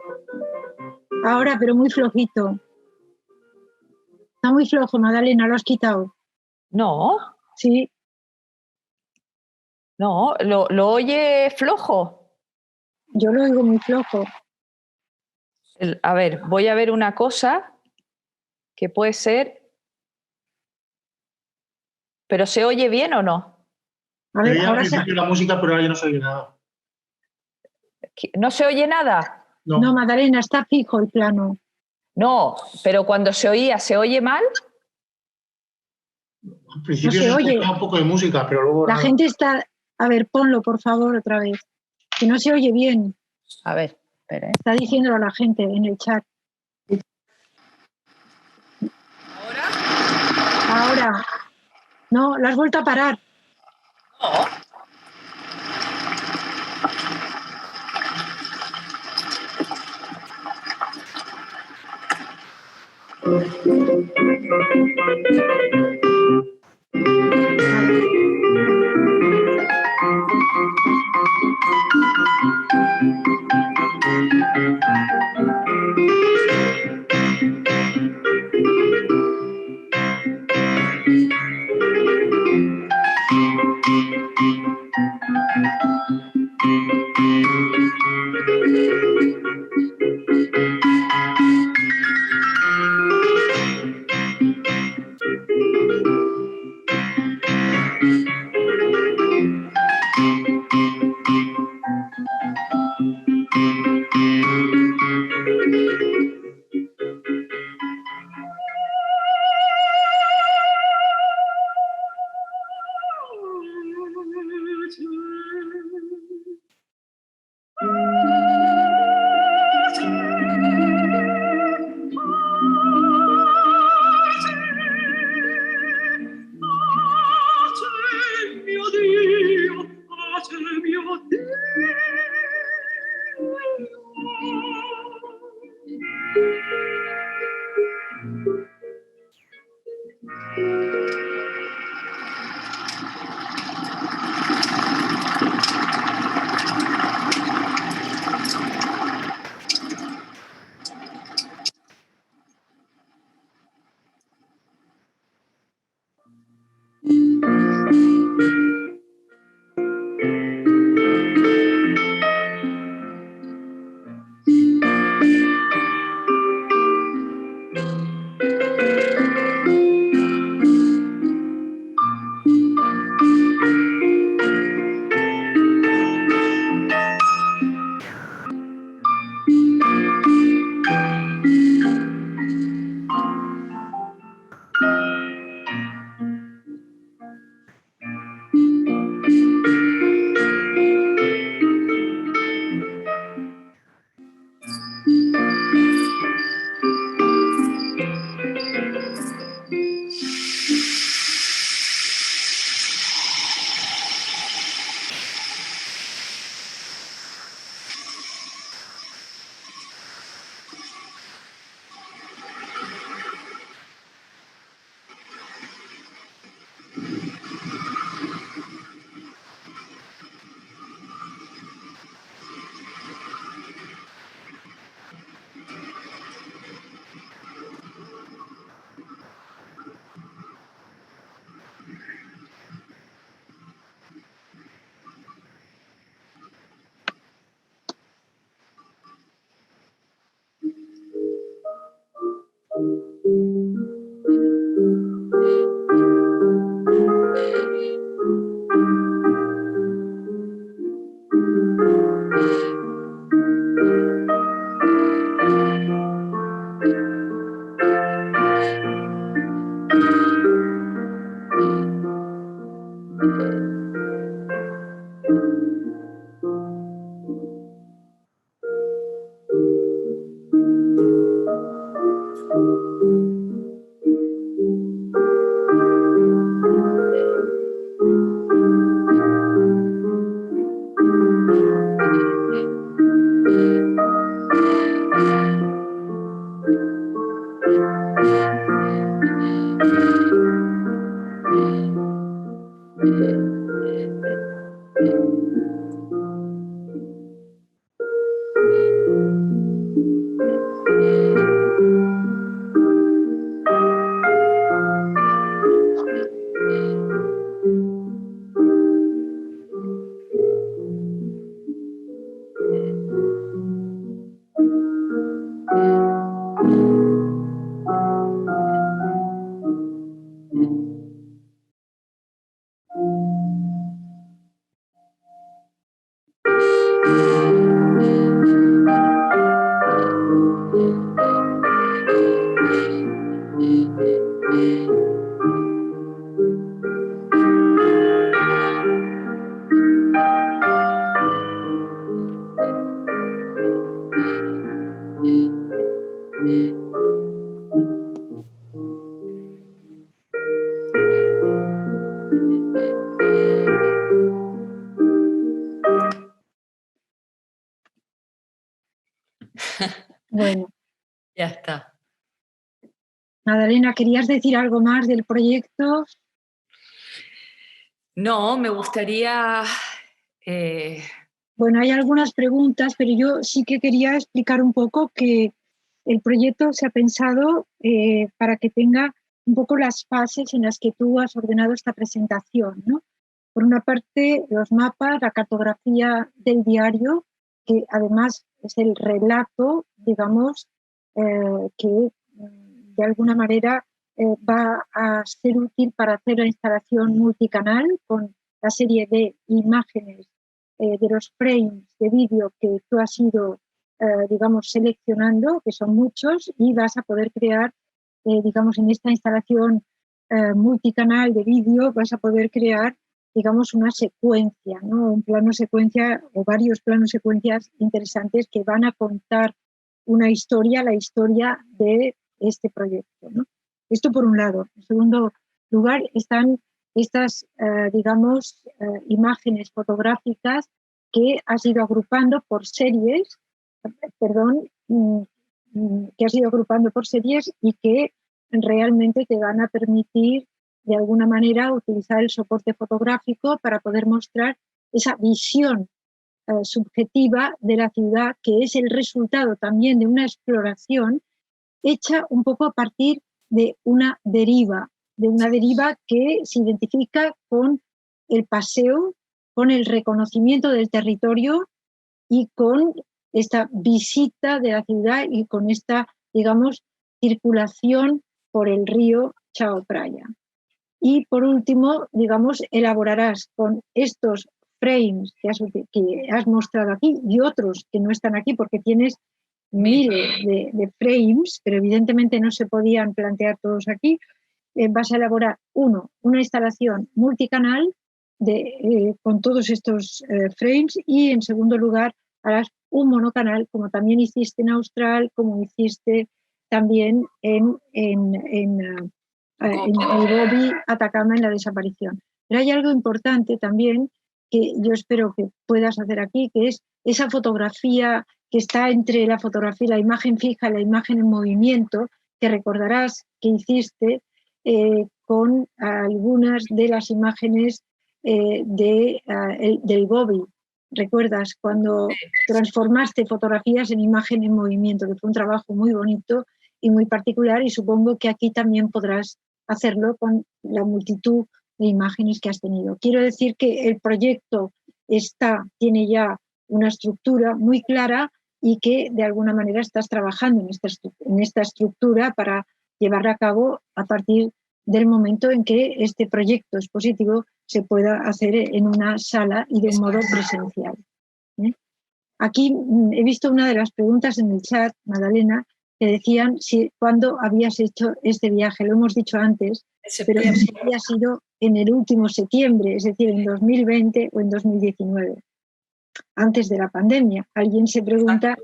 Ahora, pero muy flojito. Está muy flojo, Magdalena, ¿lo has quitado? No. Sí. No, ¿lo oye flojo? Yo lo oigo muy flojo. A ver, voy a ver una cosa que puede ser... ¿Pero se oye bien o no? A ver, al ahora principio la música, pero ahora ya no se oye nada. ¿No se oye nada? No, Magdalena, está fijo el plano. No, pero cuando se oía, ¿se oye mal? Al principio no se oye un poco de música, pero luego... La gente está... A ver, ponlo, por favor, otra vez. Que no se oye bien. A ver, espera. Está diciéndolo a la gente en el chat. Ahora. No, lo has vuelto a parar. No. Bueno. Ya está. Magdalena, ¿querías decir algo más del proyecto? No, me gustaría... Bueno, hay algunas preguntas, pero yo sí que quería explicar un poco que el proyecto se ha pensado para que tenga un poco las fases en las que tú has ordenado esta presentación, ¿no? Por una parte, los mapas, la cartografía del diario, que además es el relato, digamos, que de alguna manera va a ser útil para hacer la instalación multicanal con la serie de imágenes de los frames de vídeo que tú has ido, digamos, seleccionando, que son muchos, y vas a poder crear, digamos, en esta instalación multicanal de vídeo, vas a poder crear, digamos, una secuencia, ¿no? Un plano secuencia o varios planos secuencias interesantes que van a contar una historia, la historia de este proyecto, ¿no? Esto por un lado. En segundo lugar, están estas, digamos, imágenes fotográficas que has ido agrupando por series, que has ido agrupando por series y que realmente te van a permitir, de alguna manera, utilizar el soporte fotográfico para poder mostrar esa visión subjetiva de la ciudad, que es el resultado también de una exploración hecha un poco a partir de una deriva que se identifica con el paseo, con el reconocimiento del territorio y con esta visita de la ciudad y con esta, digamos, circulación por el río Chao Phraya. Y por último, digamos, elaborarás con estos frames que has mostrado aquí y otros que no están aquí porque tienes miles de frames, pero evidentemente no se podían plantear todos aquí. Vas a elaborar, una instalación multicanal con todos estos frames y, en segundo lugar, harás un monocanal, como también hiciste en Austral, como hiciste también en el Gobi Atacama, en la desaparición. Pero hay algo importante también que yo espero que puedas hacer aquí, que es esa fotografía que está entre la fotografía, la imagen fija y la imagen en movimiento, que recordarás que hiciste con algunas de las imágenes del Gobi. ¿Recuerdas cuando transformaste fotografías en imagen en movimiento? Que fue un trabajo muy bonito y muy particular, y supongo que aquí también podrás hacerlo con la multitud de imágenes que has tenido. Quiero decir que el proyecto tiene ya una estructura muy clara y que de alguna manera estás trabajando en esta estructura para llevarla a cabo a partir del momento en que este proyecto expositivo se pueda hacer en una sala y de un modo presencial. Aquí he visto una de las preguntas en el chat, Magdalena, que decían cuándo habías hecho este viaje. Lo hemos dicho antes, pero si había sido en el último septiembre, es decir, en 2020 o en 2019, antes de la pandemia. Alguien se pregunta...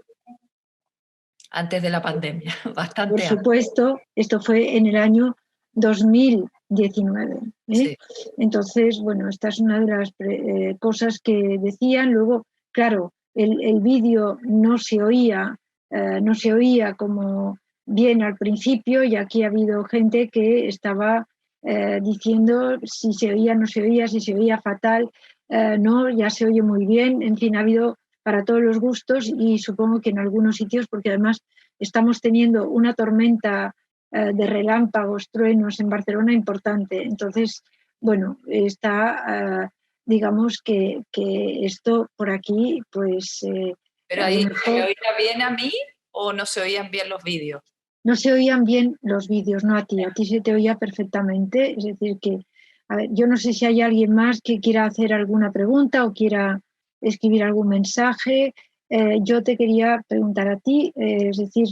Antes de la pandemia, bastante. Por supuesto, esto fue en el año 2019. Sí. Entonces, bueno, esta es una de las cosas que decían. Luego, claro, el vídeo no se oía como bien al principio, y aquí ha habido gente que estaba diciendo si se oía, no se oía, si se oía fatal, no, ya se oye muy bien. En fin, ha habido para todos los gustos y supongo que en algunos sitios, porque además estamos teniendo una tormenta de relámpagos, truenos en Barcelona importante. Entonces, bueno, está, digamos que esto por aquí, pues... Pero ahí, ¿se me oía bien a mí o no se oían bien los vídeos? No se oían bien los vídeos, no a ti se te oía perfectamente. Es decir, que, a ver, yo no sé si hay alguien más que quiera hacer alguna pregunta o quiera escribir algún mensaje. Yo te quería preguntar a ti, es decir,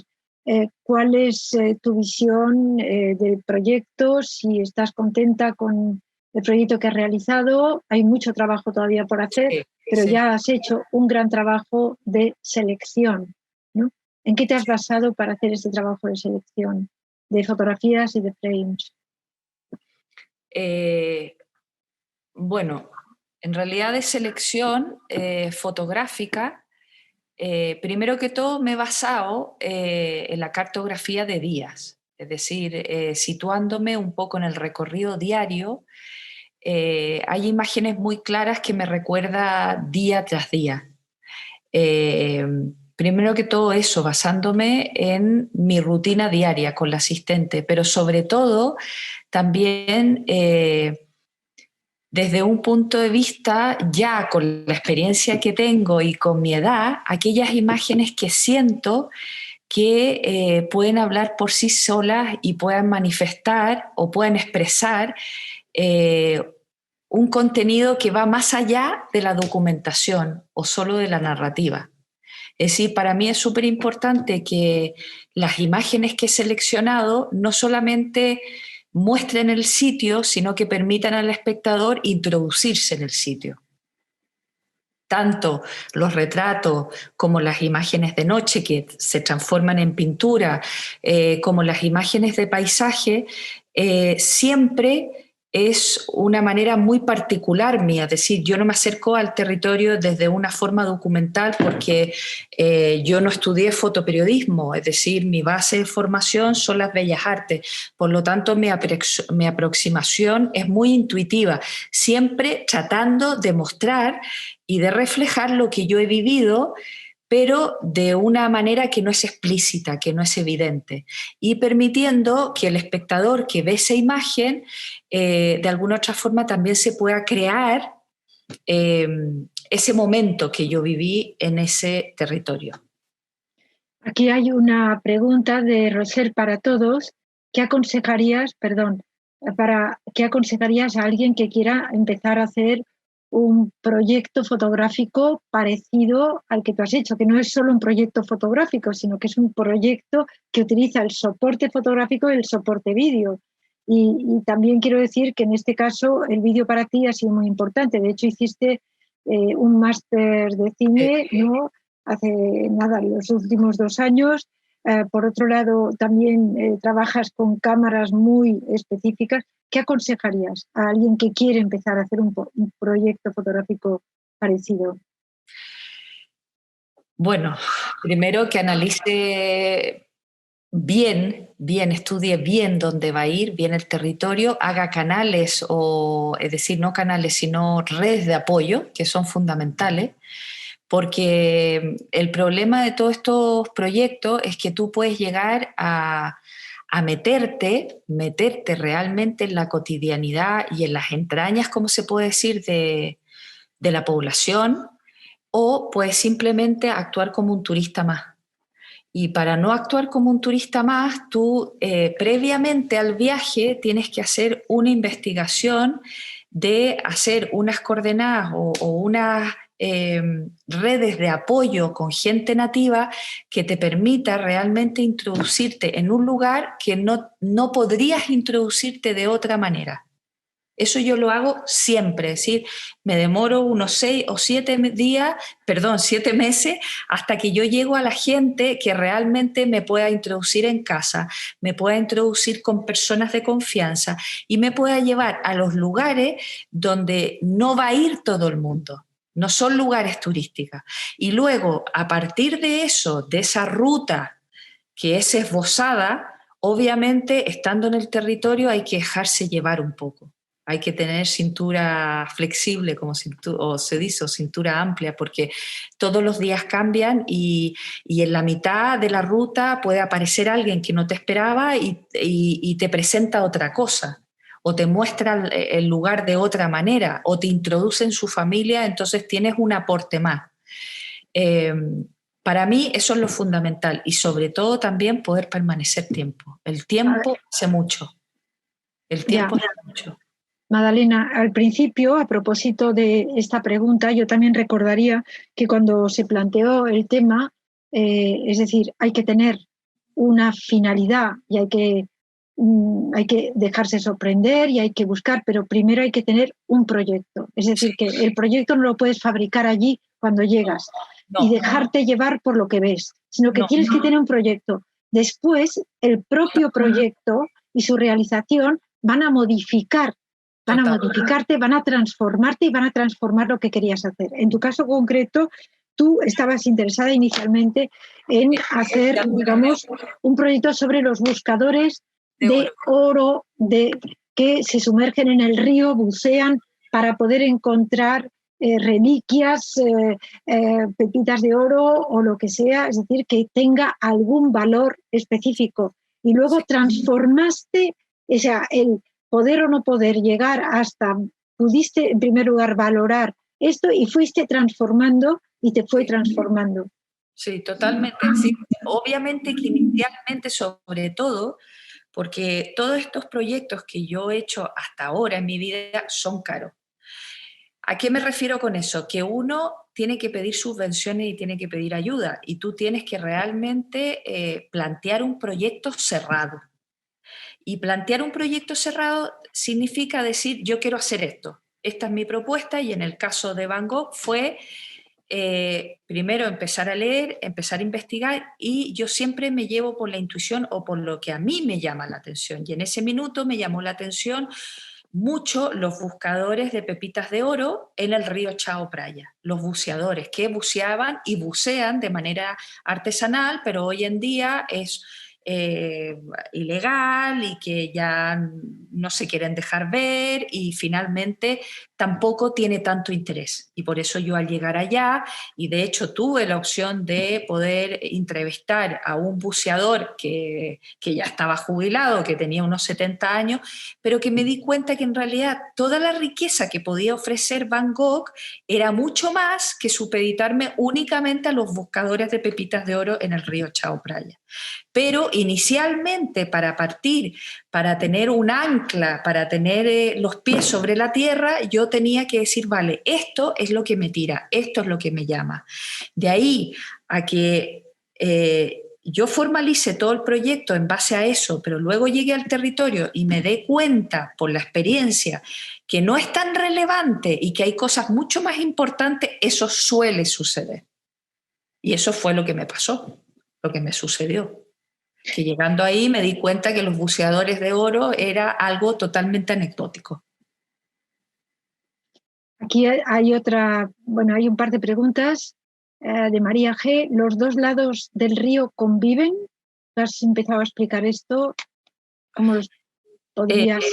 ¿cuál es tu visión del proyecto? Si estás contenta con el proyecto que has realizado, hay mucho trabajo todavía por hacer, Sí, pero sí. ya has hecho un gran trabajo de selección, ¿no? ¿En qué te has basado para hacer este trabajo de selección de fotografías y de frames? Bueno, en realidad de selección fotográfica, primero que todo me he basado en la cartografía de días, es decir, situándome un poco en el recorrido diario. Hay imágenes muy claras que me recuerda día tras día. Primero que todo eso, basándome en mi rutina diaria con la asistente, pero sobre todo también desde un punto de vista, ya con la experiencia que tengo y con mi edad, aquellas imágenes que siento que pueden hablar por sí solas y puedan manifestar o pueden expresar eh, un contenido que va más allá de la documentación o solo de la narrativa. Es decir, para mí es súper importante que las imágenes que he seleccionado no solamente muestren el sitio, sino que permitan al espectador introducirse en el sitio. Tanto los retratos como las imágenes de noche que se transforman en pintura, como las imágenes de paisaje, siempre es una manera muy particular mía, es decir, yo no me acerco al territorio desde una forma documental porque yo no estudié fotoperiodismo, es decir, mi base de formación son las bellas artes, por lo tanto mi aproximación es muy intuitiva, siempre tratando de mostrar y de reflejar lo que yo he vivido, pero de una manera que no es explícita, que no es evidente, y permitiendo que el espectador que ve esa imagen, de alguna otra forma también se pueda crear ese momento que yo viví en ese territorio. Aquí hay una pregunta de Roser para todos. ¿Qué aconsejarías a alguien que quiera empezar a hacer un proyecto fotográfico parecido al que tú has hecho, que no es solo un proyecto fotográfico, sino que es un proyecto que utiliza el soporte fotográfico y el soporte vídeo? Y también quiero decir que en este caso el vídeo para ti ha sido muy importante. De hecho, hiciste un máster de cine, ¿no?, hace nada, los últimos 2 años. Por otro lado, también trabajas con cámaras muy específicas. ¿Qué aconsejarías a alguien que quiere empezar a hacer un proyecto fotográfico parecido? Bueno, primero que analice bien, estudie bien dónde va a ir, bien el territorio, haga canales, es decir, no canales, sino redes de apoyo, que son fundamentales, porque el problema de todos estos proyectos es que tú puedes llegar a meterte realmente en la cotidianidad y en las entrañas, como se puede decir, de la población, o puedes simplemente actuar como un turista más. Y para no actuar como un turista más, tú previamente al viaje tienes que hacer una investigación de hacer unas coordenadas o unas redes de apoyo con gente nativa que te permita realmente introducirte en un lugar que no podrías introducirte de otra manera. Eso yo lo hago siempre, es decir, me demoro unos 6 o 7 meses hasta que yo llego a la gente que realmente me pueda introducir en casa, me pueda introducir con personas de confianza y me pueda llevar a los lugares donde no va a ir todo el mundo. No son lugares turísticos. Y luego, a partir de eso, de esa ruta que es esbozada, obviamente, estando en el territorio hay que dejarse llevar un poco. Hay que tener cintura flexible, o se dice, o cintura amplia, porque todos los días cambian y en la mitad de la ruta puede aparecer alguien que no te esperaba y te presenta otra cosa, o te muestra el lugar de otra manera, o te introduce en su familia, entonces tienes un aporte más. Para mí eso es lo fundamental, y sobre todo también poder permanecer tiempo. El tiempo hace mucho. El tiempo hace mucho. Magdalena, al principio, a propósito de esta pregunta, yo también recordaría que cuando se planteó el tema, es decir, hay que tener una finalidad y hay que dejarse sorprender y hay que buscar, pero primero hay que tener un proyecto. Es decir, que el proyecto no lo puedes fabricar allí cuando llegas y dejarte llevar por lo que ves, sino que tienes que tener un proyecto. Después, el propio proyecto y su realización van a modificarte, van a transformarte y van a transformar lo que querías hacer. En tu caso concreto, tú estabas interesada inicialmente en hacer, digamos, un proyecto sobre los buscadores de oro que se sumergen en el río, bucean para poder encontrar reliquias, pepitas de oro o lo que sea, es decir, que tenga algún valor específico. Y luego transformaste, o sea, el poder o no poder llegar hasta, pudiste en primer lugar valorar esto y fuiste transformando y te fue transformando. Sí, totalmente. Sí. Obviamente que inicialmente, sobre todo, porque todos estos proyectos que yo he hecho hasta ahora en mi vida son caros. ¿A qué me refiero con eso? Que uno tiene que pedir subvenciones y tiene que pedir ayuda, y tú tienes que realmente plantear un proyecto cerrado. Y plantear un proyecto cerrado significa decir, yo quiero hacer esto, esta es mi propuesta, y en el caso de Van Gogh fue primero empezar a leer, empezar a investigar, y yo siempre me llevo por la intuición o por lo que a mí me llama la atención. Y en ese minuto me llamó la atención mucho los buscadores de pepitas de oro en el río Chao Phraya, los buceadores que buceaban y bucean de manera artesanal, pero hoy en día es ilegal y que ya no se quieren dejar ver, y finalmente tampoco tiene tanto interés. Y por eso yo, al llegar allá, y de hecho tuve la opción de poder entrevistar a un buceador que ya estaba jubilado, que tenía unos 70 años, pero que me di cuenta que en realidad toda la riqueza que podía ofrecer Van Gogh era mucho más que supeditarme únicamente a los buscadores de pepitas de oro en el río Chao Phraya. Pero inicialmente, para partir, para tener un ancla, para tener los pies sobre la tierra, yo tenía que decir, vale, esto es lo que me tira, esto es lo que me llama. De ahí a que yo formalice todo el proyecto en base a eso, pero luego llegué al territorio y me dé cuenta por la experiencia que no es tan relevante y que hay cosas mucho más importantes, eso suele suceder. Y eso fue lo que me pasó, lo que me sucedió. Que llegando ahí me di cuenta que los buceadores de oro era algo totalmente anecdótico. Aquí hay hay un par de preguntas de María G. ¿Los dos lados del río conviven? ¿Has empezado a explicar esto? ¿Cómo los podrías...?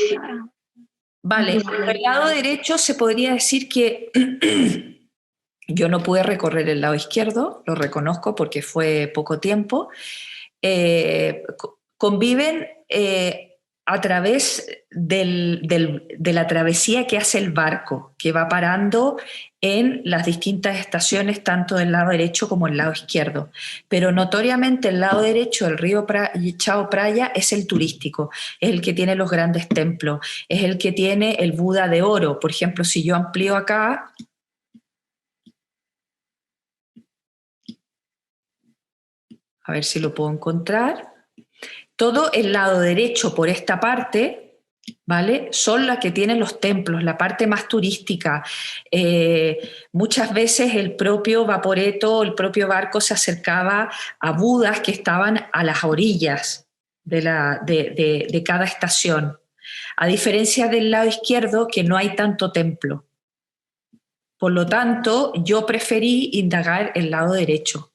Vale, por el lado derecho se podría decir que yo no pude recorrer el lado izquierdo, lo reconozco porque fue poco tiempo. Conviven a través de la travesía que hace el barco, que va parando en las distintas estaciones, tanto del lado derecho como del lado izquierdo. Pero notoriamente el lado derecho del río Chao Phraya es el turístico, es el que tiene los grandes templos, es el que tiene el Buda de oro. Por ejemplo, si yo amplío acá, a ver si lo puedo encontrar. Todo el lado derecho por esta parte, ¿vale? Son las que tienen los templos, la parte más turística. Muchas veces el propio vaporeto, el propio barco se acercaba a budas que estaban a las orillas de cada estación. A diferencia del lado izquierdo, que no hay tanto templo. Por lo tanto, yo preferí indagar el lado derecho.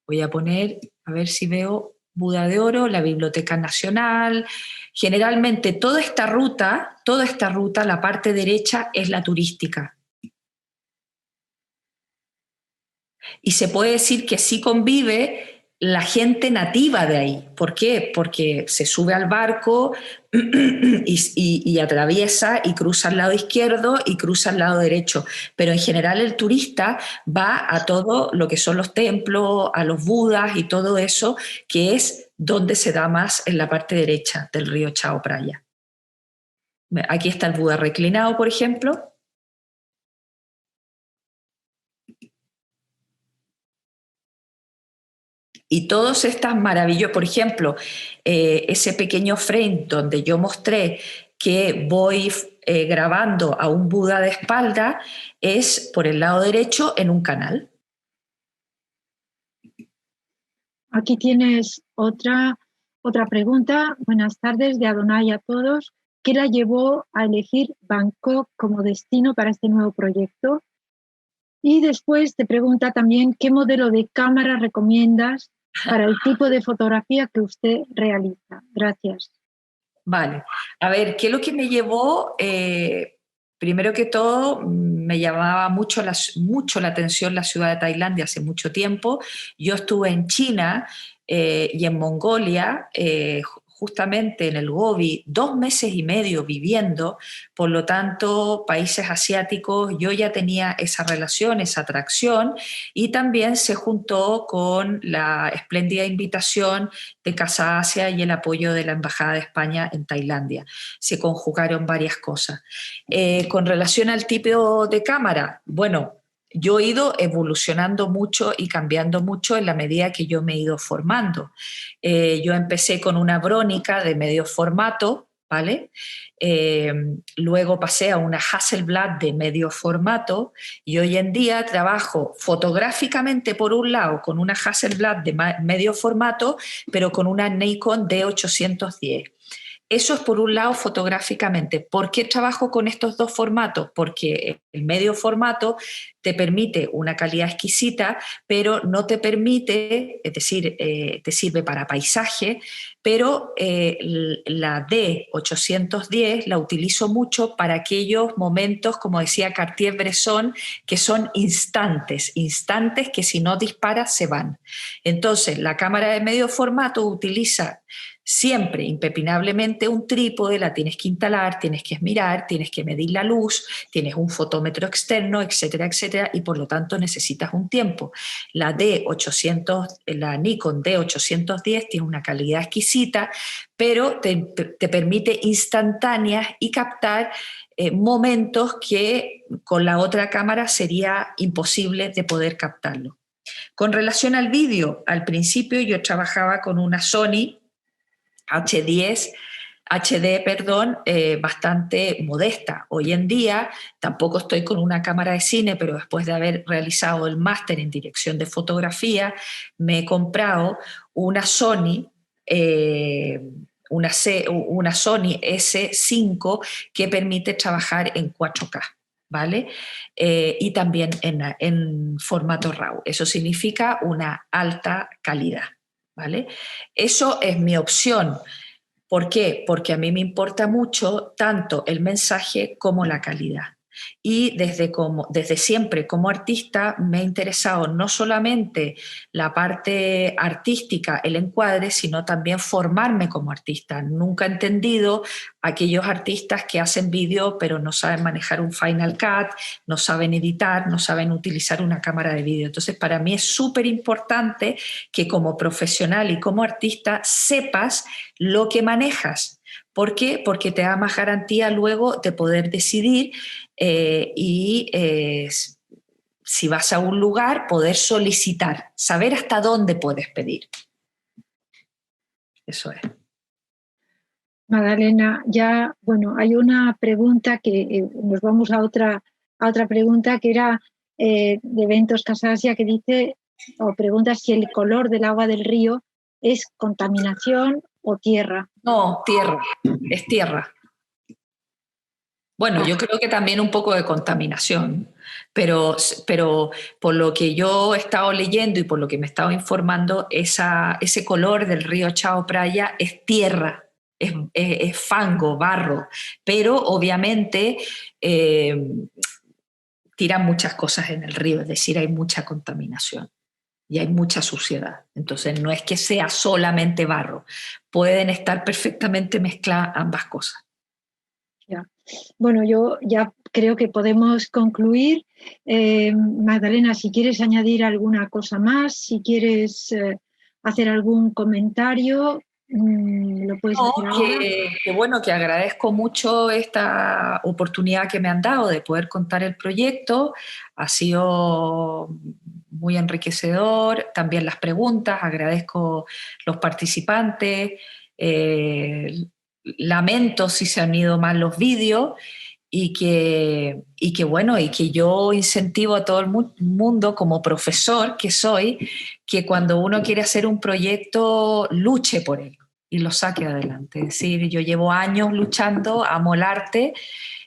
Voy a poner, a ver si veo Buda de Oro, la Biblioteca Nacional. Generalmente toda esta ruta, la parte derecha es la turística. Y se puede decir que sí convive la gente nativa de ahí. ¿Por qué? Porque se sube al barco y atraviesa y cruza al lado izquierdo y cruza al lado derecho. Pero en general el turista va a todo lo que son los templos, a los budas y todo eso, que es donde se da más en la parte derecha del río Chao Phraya. Aquí está el Buda reclinado, por ejemplo. Y todos estas maravillas, por ejemplo, ese pequeño frame donde yo mostré que voy grabando a un Buda de espalda es por el lado derecho en un canal. Aquí tienes otra pregunta. Buenas tardes, de Adonai a todos. ¿Qué la llevó a elegir Bangkok como destino para este nuevo proyecto? Y después te pregunta también qué modelo de cámara recomiendas para el tipo de fotografía que usted realiza. Gracias. Vale. A ver, ¿qué es lo que me llevó? Primero que todo, me llamaba mucho la atención la ciudad de Tailandia hace mucho tiempo. Yo estuve en China y en Mongolia, justamente en el Gobi, 2 meses y medio viviendo, por lo tanto, países asiáticos, yo ya tenía esa relación, esa atracción, y también se juntó con la espléndida invitación de Casa Asia y el apoyo de la Embajada de España en Tailandia. Se conjugaron varias cosas. Con relación al tipo de cámara, bueno, yo he ido evolucionando mucho y cambiando mucho en la medida que yo me he ido formando. Yo empecé con una Brónica de medio formato, ¿vale? Luego pasé a una Hasselblad de medio formato y hoy en día trabajo fotográficamente por un lado con una Hasselblad de medio formato, pero con una Nikon D810. Eso es por un lado fotográficamente. ¿Por qué trabajo con estos dos formatos? Porque el medio formato te permite una calidad exquisita, pero no te permite, es decir, te sirve para paisaje, pero la D810 la utilizo mucho para aquellos momentos, como decía Cartier-Bresson, que son instantes que si no disparas se van. Entonces, la cámara de medio formato utiliza siempre, impepinablemente, un trípode, la tienes que instalar, tienes que mirar, tienes que medir la luz, tienes un fotómetro externo, etcétera, etcétera, y por lo tanto necesitas un tiempo. La Nikon D810 tiene una calidad exquisita, pero te permite instantáneas y captar momentos que con la otra cámara sería imposible de poder captarlo. Con relación al vídeo, al principio yo trabajaba con una Sony HD, bastante modesta. Hoy en día tampoco estoy con una cámara de cine, pero después de haber realizado el máster en dirección de fotografía, me he comprado una Sony, una Sony S5 que permite trabajar en 4K. ¿Vale? Y también en formato RAW. Eso significa una alta calidad. ¿Vale? Eso es mi opción. ¿Por qué? Porque a mí me importa mucho tanto el mensaje como la calidad. Y desde siempre como artista me ha interesado no solamente la parte artística, el encuadre, sino también formarme como artista. Nunca he entendido aquellos artistas que hacen vídeo pero no saben manejar un Final Cut, no saben editar, no saben utilizar una cámara de vídeo. Entonces para mí es súper importante que como profesional y como artista sepas lo que manejas. ¿Por qué? Porque te da más garantía luego de poder decidir si vas a un lugar, poder solicitar, saber hasta dónde puedes pedir. Eso es. Magdalena, ya, bueno, hay una pregunta que nos vamos a otra pregunta que era de Eventos Casa Asia, que dice, o pregunta si el color del agua del río es contaminación o tierra. No, tierra, es tierra. Bueno, yo creo que también un poco de contaminación, pero por lo que yo he estado leyendo y por lo que me he estado informando, ese color del río Chao Phraya es tierra, es fango, barro, pero obviamente eh, tiran muchas cosas en el río, es decir, hay mucha contaminación y hay mucha suciedad. Entonces no es que sea solamente barro, pueden estar perfectamente mezcladas ambas cosas. Ya. Bueno, yo ya creo que podemos concluir. Magdalena, si quieres añadir alguna cosa más, si quieres hacer algún comentario, lo puedes No, hacer ahora. que bueno, que agradezco mucho esta oportunidad que me han dado de poder contar el proyecto. Ha sido muy enriquecedor. También las preguntas, agradezco los participantes. Lamento si se han ido mal los vídeos bueno, y que yo incentivo a todo el mundo como profesor que soy, que cuando uno quiere hacer un proyecto, luche por él y lo saque adelante. Es decir, yo llevo años luchando, amo el arte,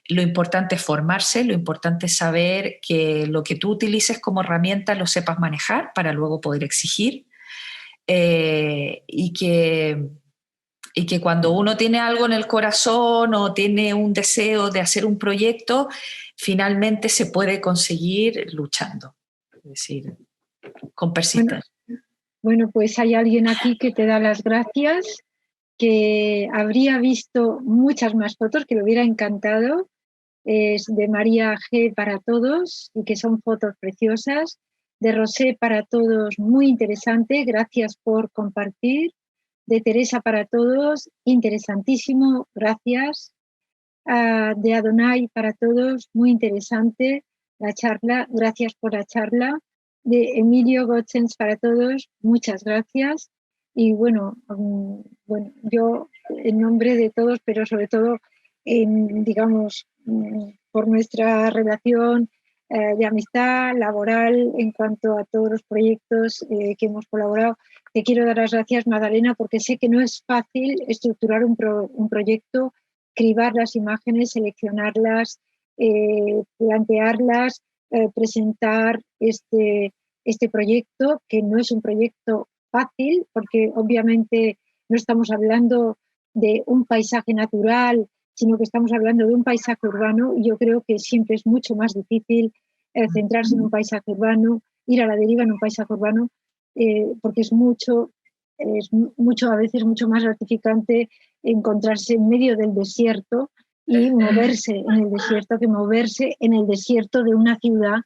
lo importante es formarse, lo importante es saber que lo que tú utilices como herramienta lo sepas manejar para luego poder exigir eh, y que y que cuando uno tiene algo en el corazón o tiene un deseo de hacer un proyecto, finalmente se puede conseguir luchando, es decir, con persistencia. Bueno, pues hay alguien aquí que te da las gracias, que habría visto muchas más fotos, que le hubiera encantado. Es de María G. para todos, y que son fotos preciosas. De Rosé para todos, muy interesante, gracias por compartir. De Teresa para todos, interesantísimo, gracias. De Adonai para todos, muy interesante la charla, gracias por la charla. De Emilio Gotzens para todos, muchas gracias. Y bueno, yo en nombre de todos, pero sobre todo, digamos, por nuestra relación de amistad laboral en cuanto a todos los proyectos que hemos colaborado, te quiero dar las gracias, Magdalena, porque sé que no es fácil estructurar un proyecto, cribar las imágenes, seleccionarlas, plantearlas, presentar este proyecto, que no es un proyecto fácil, porque obviamente no estamos hablando de un paisaje natural, sino que estamos hablando de un paisaje urbano, y yo creo que siempre es mucho más difícil centrarse en un paisaje urbano, ir a la deriva en un paisaje urbano, porque es mucho a veces mucho más gratificante encontrarse en medio del desierto y moverse en el desierto que moverse en el desierto de una ciudad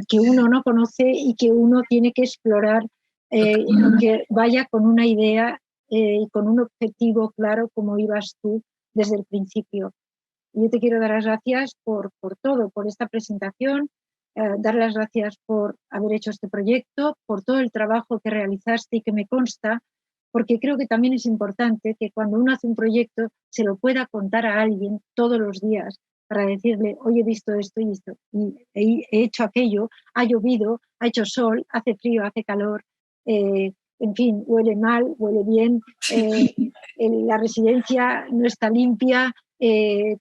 que uno no conoce y que uno tiene que explorar, aunque vaya con una idea y con un objetivo claro, como ibas tú desde el principio. Yo te quiero dar las gracias por todo, por esta presentación, dar las gracias por haber hecho este proyecto, por todo el trabajo que realizaste y que me consta, porque creo que también es importante que cuando uno hace un proyecto se lo pueda contar a alguien todos los días para decirle, hoy he visto esto y esto, y he hecho aquello, ha llovido, ha hecho sol, hace frío, hace calor, en fin, huele mal, huele bien, la residencia no está limpia,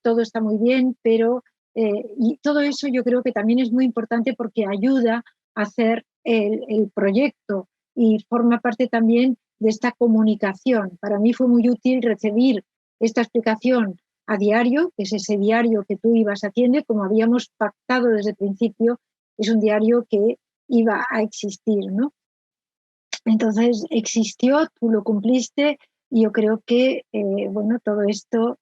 todo está muy bien, pero y todo eso yo creo que también es muy importante porque ayuda a hacer el proyecto y forma parte también de esta comunicación. Para mí fue muy útil recibir esta explicación a diario, que es ese diario que tú ibas haciendo, como habíamos pactado desde el principio, es un diario que iba a existir, ¿no? Entonces existió, tú lo cumpliste, y yo creo que, bueno, todo esto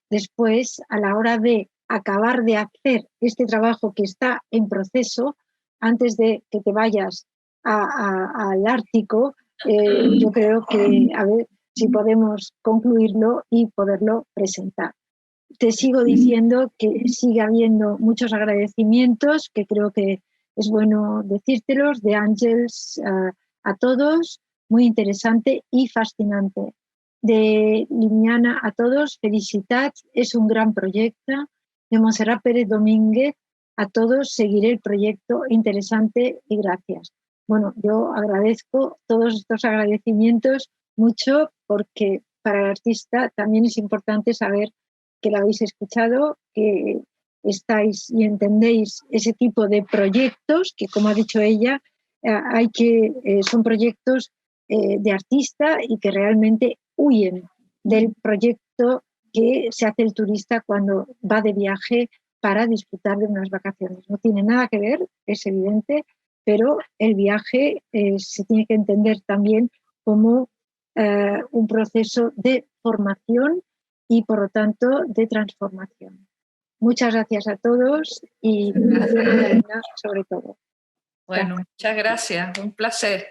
después, a la hora de acabar de hacer este trabajo que está en proceso, antes de que te vayas al Ártico, yo creo que a ver si podemos concluirlo y poderlo presentar. Te sigo diciendo que sigue habiendo muchos agradecimientos, que creo que es bueno decírtelos, de Àngels a todos, muy interesante y fascinante. De Limiana a todos, felicitats, es un gran proyecto. De Montserrat Pérez Domínguez a todos, seguiré el proyecto, interesante y gracias. Bueno, yo agradezco todos estos agradecimientos mucho, porque para el artista también es importante saber que la habéis escuchado, que estáis y entendéis ese tipo de proyectos que, como ha dicho ella, son proyectos de artista y que realmente huyen del proyecto que se hace el turista cuando va de viaje para disfrutar de unas vacaciones. No tiene nada que ver, es evidente, pero el viaje se tiene que entender también como un proceso de formación y, por lo tanto, de transformación. Muchas gracias a todos y a Magdalena sobre todo. Bueno, muchas gracias, un placer.